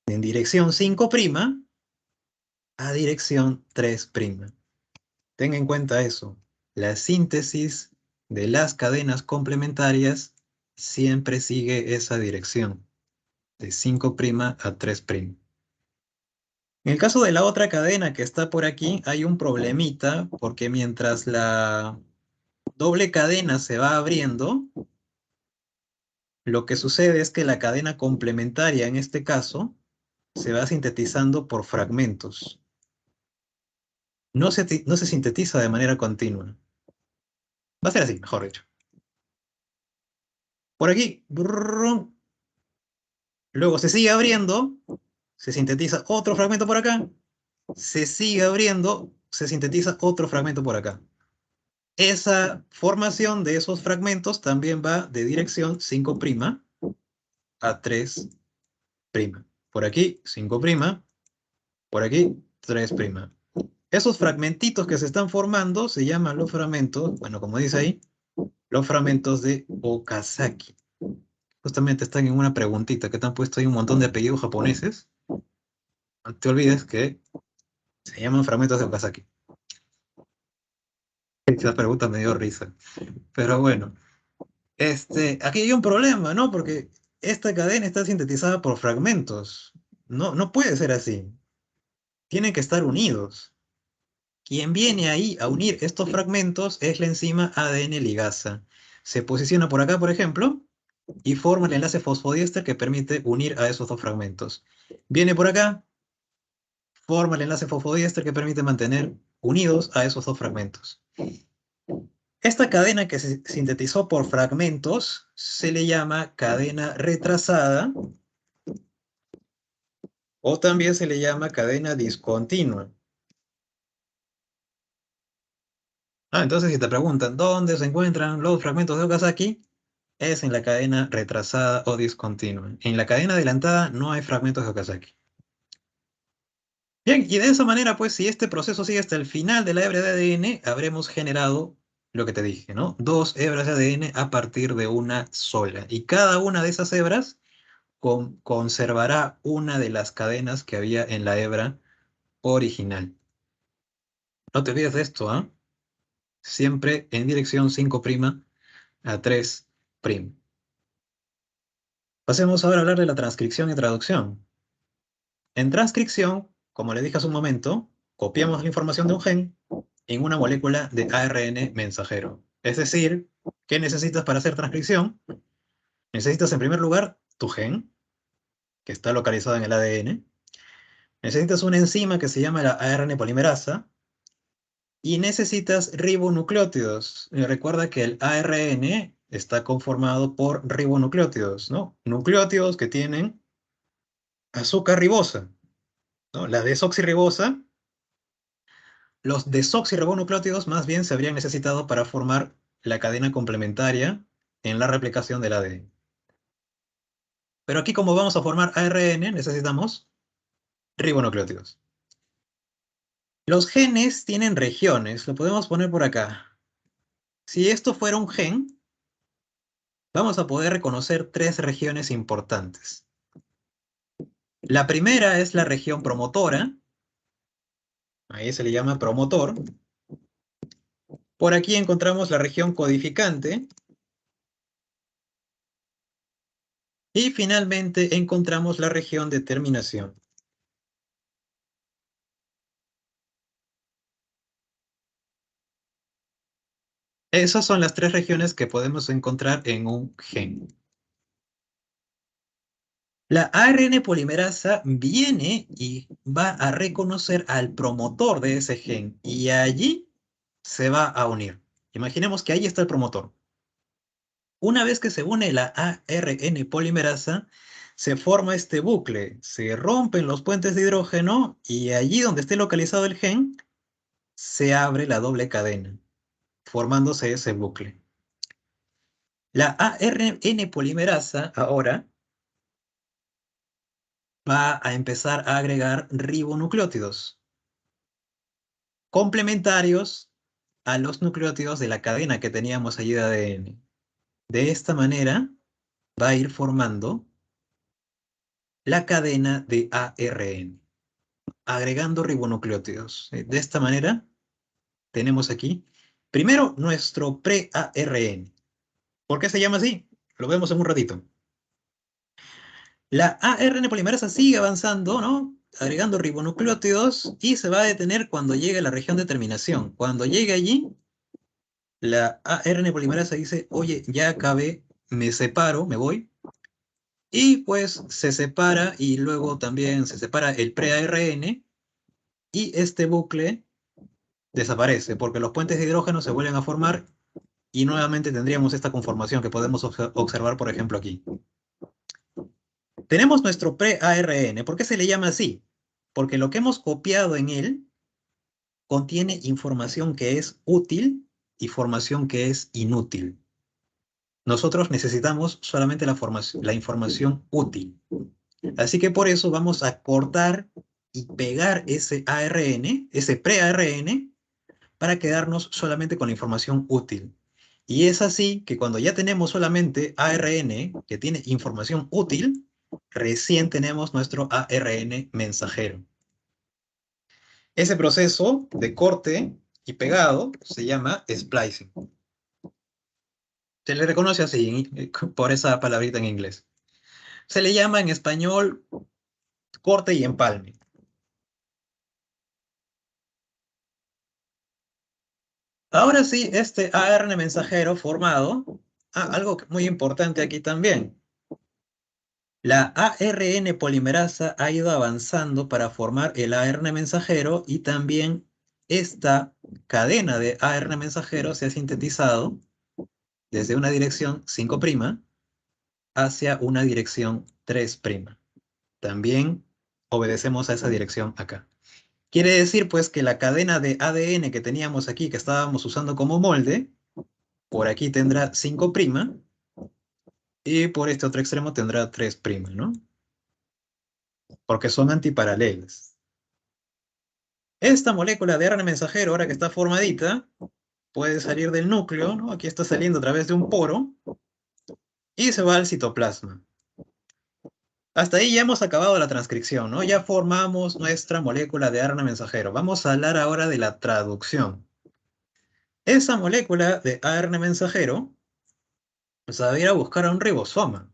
en dirección 5' a dirección 3'. Tenga en cuenta eso. La síntesis de las cadenas complementarias siempre sigue esa dirección, de 5' a 3'. En el caso de la otra cadena que está por aquí, hay un problemita, porque mientras la doble cadena se va abriendo, lo que sucede es que la cadena complementaria, en este caso, se va sintetizando por fragmentos. No se sintetiza de manera continua. Va a ser así, mejor dicho. Por aquí, brrr, luego se sigue abriendo, se sintetiza otro fragmento por acá, se sigue abriendo, se sintetiza otro fragmento por acá. Esa formación de esos fragmentos también va de dirección 5' a 3'. Por aquí, 5', por aquí, 3'. Esos fragmentitos que se están formando se llaman los fragmentos, bueno, como dice ahí, los fragmentos de Okazaki. Justamente están en una preguntita que te han puesto ahí un montón de apellidos japoneses. No te olvides que se llaman fragmentos de Okazaki. Esa pregunta me dio risa. Pero bueno, aquí hay un problema, ¿no? Porque esta cadena está sintetizada por fragmentos. No, no puede ser así. Tienen que estar unidos. Quien viene ahí a unir estos fragmentos es la enzima ADN ligasa. Se posiciona por acá, por ejemplo, y forma el enlace fosfodiéster que permite unir a esos dos fragmentos. Viene por acá, forma el enlace fosfodiéster que permite mantener unidos a esos dos fragmentos. Esta cadena que se sintetizó por fragmentos se le llama cadena retrasada o también se le llama cadena discontinua. Entonces si te preguntan dónde se encuentran los fragmentos de Okazaki, es en la cadena retrasada o discontinua. En la cadena adelantada no hay fragmentos de Okazaki. Bien, y de esa manera, pues, si este proceso sigue hasta el final de la hebra de ADN, habremos generado lo que te dije, ¿no? Dos hebras de ADN a partir de una sola. Y cada una de esas hebras conservará una de las cadenas que había en la hebra original. No te olvides de esto, ¿ah? Siempre en dirección 5' a 3'. Pasemos ahora a hablar de la transcripción y traducción. En transcripción, como le dije hace un momento, copiamos la información de un gen en una molécula de ARN mensajero. Es decir, ¿qué necesitas para hacer transcripción? Necesitas en primer lugar tu gen, que está localizado en el ADN. Necesitas una enzima que se llama la ARN polimerasa. Y necesitas ribonucleótidos. Recuerda que el ARN está conformado por ribonucleótidos, ¿no? Nucleótidos que tienen azúcar ribosa, ¿no? La desoxirribosa. Los desoxirribonucleótidos más bien se habrían necesitado para formar la cadena complementaria en la replicación del ADN. Pero aquí, como vamos a formar ARN, necesitamos ribonucleótidos. Los genes tienen regiones, lo podemos poner por acá. Si esto fuera un gen, vamos a poder reconocer tres regiones importantes. La primera es la región promotora, ahí se le llama promotor. Por aquí encontramos la región codificante. Y finalmente encontramos la región de terminación. Esas son las tres regiones que podemos encontrar en un gen. La ARN polimerasa viene y va a reconocer al promotor de ese gen y allí se va a unir. Imaginemos que ahí está el promotor. Una vez que se une la ARN polimerasa, se forma este bucle, se rompen los puentes de hidrógeno y allí donde esté localizado el gen, se abre la doble cadena, formándose ese bucle. La ARN polimerasa ahora va a empezar a agregar ribonucleótidos complementarios a los nucleótidos de la cadena que teníamos allí de ADN. De esta manera, va a ir formando la cadena de ARN, agregando ribonucleótidos. De esta manera, tenemos aquí, primero, nuestro pre-ARN. ¿Por qué se llama así? Lo vemos en un ratito. La ARN polimerasa sigue avanzando, ¿no? Agregando ribonucleótidos y se va a detener cuando llegue a la región de terminación. Cuando llegue allí, la ARN polimerasa dice, oye, ya acabé, me separo, me voy. Y pues se separa y luego también se separa el pre-ARN y este bucle desaparece porque los puentes de hidrógeno se vuelven a formar y nuevamente tendríamos esta conformación que podemos observar, por ejemplo, aquí. Tenemos nuestro pre-ARN. ¿Por qué se le llama así? Porque lo que hemos copiado en él contiene información que es útil y información que es inútil. Nosotros necesitamos solamente la información útil. Así que por eso vamos a cortar y pegar ese ARN, ese pre-ARN, para quedarnos solamente con la información útil. Y es así que cuando ya tenemos solamente ARN que tiene información útil, recién tenemos nuestro ARN mensajero. Ese proceso de corte y pegado se llama splicing. Se le reconoce así, por esa palabrita en inglés. Se le llama en español corte y empalme. Ahora sí, este ARN mensajero formado, algo muy importante aquí también. La ARN polimerasa ha ido avanzando para formar el ARN mensajero y también esta cadena de ARN mensajero se ha sintetizado desde una dirección 5' hacia una dirección 3'. También obedecemos a esa dirección acá. Quiere decir pues que la cadena de ADN que teníamos aquí, que estábamos usando como molde, por aquí tendrá 5' y por este otro extremo tendrá 3', ¿no? Porque son antiparalelas. Esta molécula de ARN mensajero, ahora que está formadita, puede salir del núcleo, ¿no? Aquí está saliendo a través de un poro y se va al citoplasma. Hasta ahí ya hemos acabado la transcripción, ¿no? Ya formamos nuestra molécula de ARN mensajero. Vamos a hablar ahora de la traducción. Esa molécula de ARN mensajero se va a ir a buscar a un ribosoma.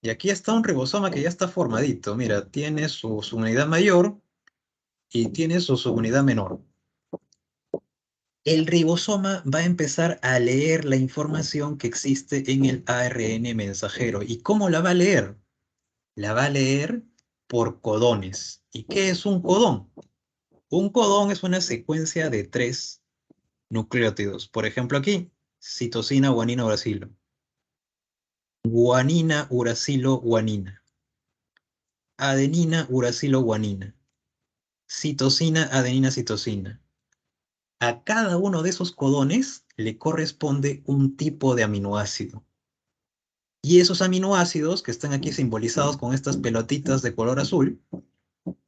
Y aquí está un ribosoma que ya está formadito. Mira, tiene su subunidad mayor y tiene su subunidad menor. El ribosoma va a empezar a leer la información que existe en el ARN mensajero. ¿Y cómo la va a leer? La va a leer por codones. ¿Y qué es un codón? Un codón es una secuencia de 3 nucleótidos. Por ejemplo aquí, citosina, guanina, uracilo. Guanina, uracilo, guanina. Adenina, uracilo, guanina. Citosina, adenina, citosina. A cada uno de esos codones le corresponde un tipo de aminoácido. Y esos aminoácidos que están aquí simbolizados con estas pelotitas de color azul,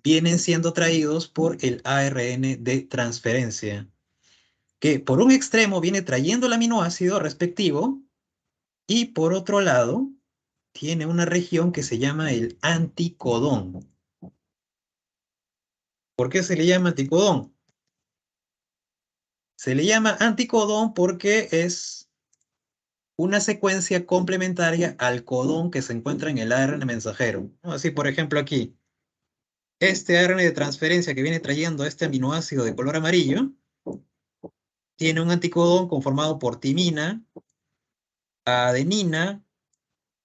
vienen siendo traídos por el ARN de transferencia, que por un extremo viene trayendo el aminoácido respectivo y por otro lado tiene una región que se llama el anticodón. ¿Por qué se le llama anticodón? Se le llama anticodón porque es una secuencia complementaria al codón que se encuentra en el ARN mensajero. Así, por ejemplo, aquí, este ARN de transferencia que viene trayendo este aminoácido de color amarillo, tiene un anticodón conformado por timina, adenina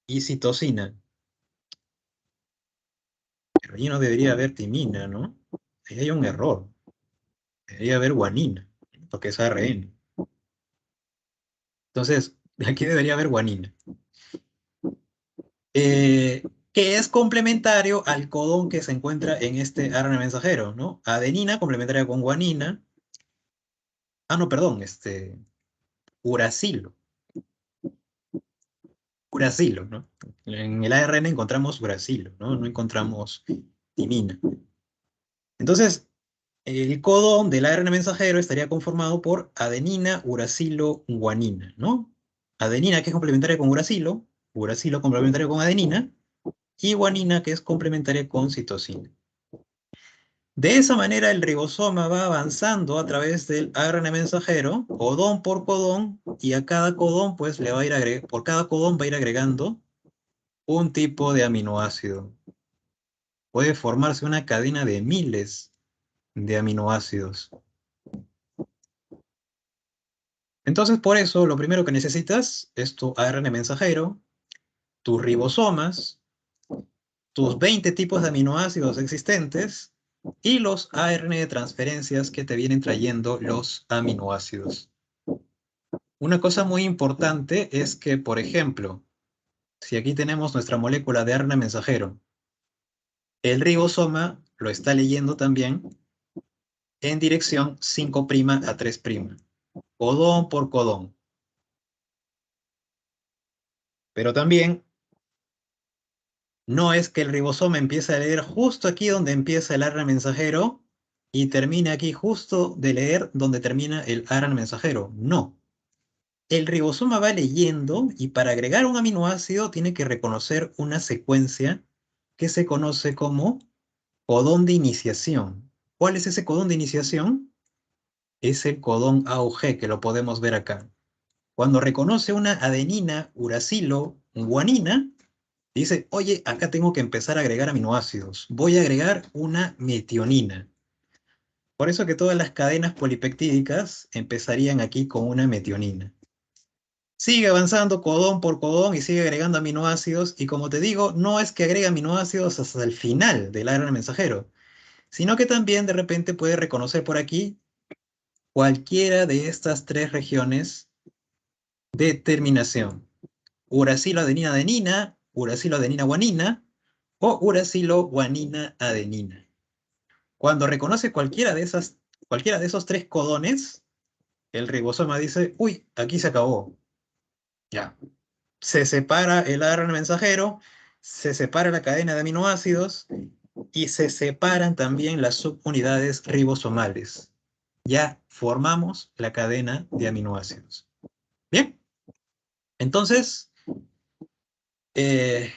y citosina. Pero allí no debería haber timina, ¿no? Ahí hay un error. Debería haber guanina, porque es ARN. Entonces, aquí debería haber guanina. Que es complementario al codón que se encuentra en este ARN mensajero, ¿no? Adenina complementaria con guanina. No, perdón, uracilo. Uracilo, ¿no? En el ARN encontramos uracilo, ¿no? No encontramos timina. Entonces, el codón del ARN mensajero estaría conformado por adenina, uracilo, guanina, ¿no? Adenina, que es complementaria con uracilo, uracilo complementario con adenina, y guanina, que es complementaria con citosina. De esa manera, el ribosoma va avanzando a través del ARN mensajero, codón por codón, y a cada codón, pues, le va a ir por cada codón va a ir agregando un tipo de aminoácido. Puede formarse una cadena de miles de aminoácidos. Entonces, por eso, lo primero que necesitas es tu ARN mensajero, tus ribosomas, tus 20 tipos de aminoácidos existentes y los ARN de transferencias que te vienen trayendo los aminoácidos. Una cosa muy importante es que, por ejemplo, si aquí tenemos nuestra molécula de ARN mensajero, el ribosoma lo está leyendo también en dirección 5' a 3', codón por codón. Pero también no es que el ribosoma empiece a leer justo aquí donde empieza el ARN mensajero y termine aquí justo de leer donde termina el ARN mensajero. No. El ribosoma va leyendo y para agregar un aminoácido tiene que reconocer una secuencia que se conoce como codón de iniciación. ¿Cuál es ese codón de iniciación? Es el codón AUG, que lo podemos ver acá. Cuando reconoce una adenina, uracilo, guanina, dice, oye, acá tengo que empezar a agregar aminoácidos. Voy a agregar una metionina. Por eso que todas las cadenas polipeptídicas empezarían aquí con una metionina. Sigue avanzando codón por codón y sigue agregando aminoácidos. Y como te digo, no es que agregue aminoácidos hasta el final del ARN mensajero, sino que también de repente puede reconocer por aquí cualquiera de estas tres regiones de terminación. Uracilo-adenina-adenina, uracilo-adenina-guanina o uracilo-guanina-adenina. Cuando reconoce cualquiera de esos tres codones, el ribosoma dice, uy, aquí se acabó. Ya. Se separa el ARN mensajero, se separa la cadena de aminoácidos y se separan también las subunidades ribosomales. Ya formamos la cadena de aminoácidos. Bien, entonces, eh,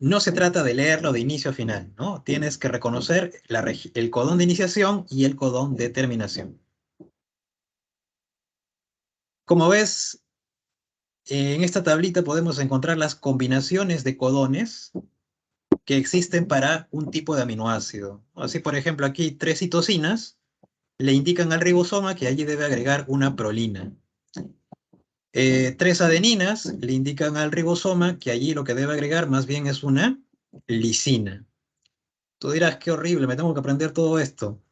no se trata de leerlo de inicio a final, ¿no? Tienes que reconocer el codón de iniciación y el codón de terminación. Como ves, en esta tablita podemos encontrar las combinaciones de codones que existen para un tipo de aminoácido. Así, por ejemplo, aquí 3 citosinas le indican al ribosoma que allí debe agregar una prolina. 3 adeninas le indican al ribosoma que allí lo que debe agregar más bien es una lisina. Tú dirás, qué horrible, me tengo que aprender todo esto.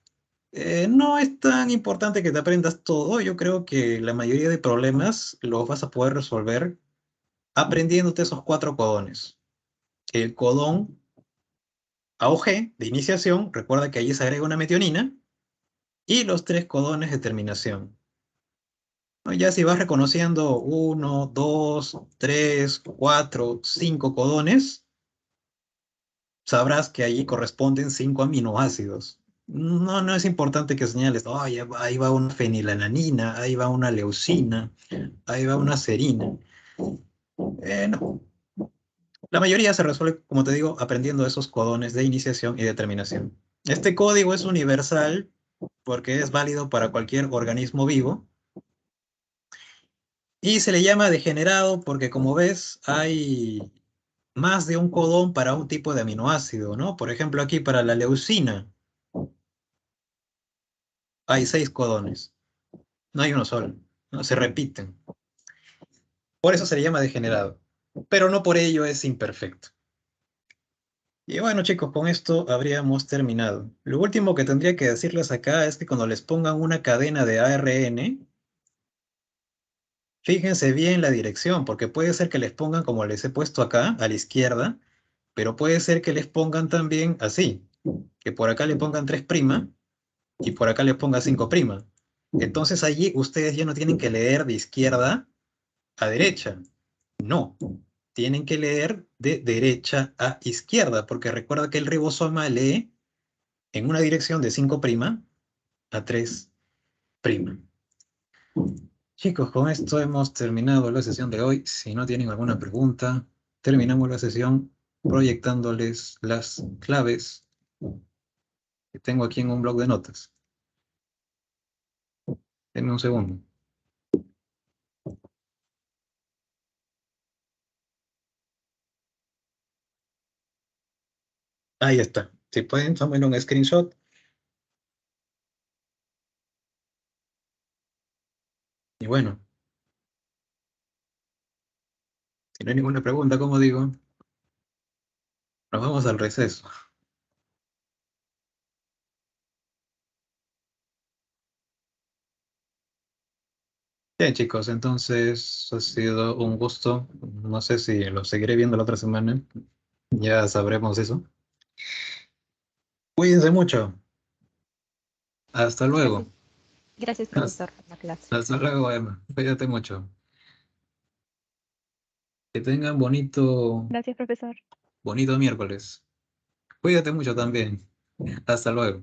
No es tan importante que te aprendas todo. Yo creo que la mayoría de problemas los vas a poder resolver aprendiéndote esos 4 codones. El codón AUG de iniciación, recuerda que allí se agrega una metionina, y los 3 codones de terminación. ¿No? Ya si vas reconociendo 1, 2, 3, 4, 5 codones, sabrás que allí corresponden 5 aminoácidos. No, no es importante que señales, oh, ahí va una fenilalanina, ahí va una leucina, ahí va una serina. No. La mayoría se resuelve, como te digo, aprendiendo esos codones de iniciación y determinación. Este código es universal porque es válido para cualquier organismo vivo y se le llama degenerado porque, como ves, hay más de un codón para un tipo de aminoácido, ¿no? Por ejemplo, aquí para la leucina hay 6 codones, no hay uno solo, ¿no? Se repiten. Por eso se le llama degenerado, pero no por ello es imperfecto. Y bueno, chicos, con esto habríamos terminado. Lo último que tendría que decirles acá es que cuando les pongan una cadena de ARN, fíjense bien la dirección, porque puede ser que les pongan como les he puesto acá, a la izquierda, pero puede ser que les pongan también así, que por acá le pongan 3' y por acá le ponga 5'. Entonces allí ustedes ya no tienen que leer de izquierda a derecha. No, tienen que leer de derecha a izquierda, porque recuerda que el ribosoma lee en una dirección de 5' a 3'. Chicos, con esto hemos terminado la sesión de hoy. Si no tienen alguna pregunta, terminamos la sesión proyectándoles las claves que tengo aquí en un blog de notas. Denme un segundo. Ahí está. Si pueden, tomen un screenshot. Y bueno, si no hay ninguna pregunta, como digo, nos vamos al receso. Bien, chicos, entonces ha sido un gusto. No sé si lo seguiré viendo la otra semana. Ya sabremos eso. Cuídense mucho. Hasta luego. Gracias, gracias Hasta profesor por la clase. hasta luego, Emma. Cuídate mucho. Que tengan Gracias, profesor. bonito miércoles. Cuídate mucho también. Hasta luego.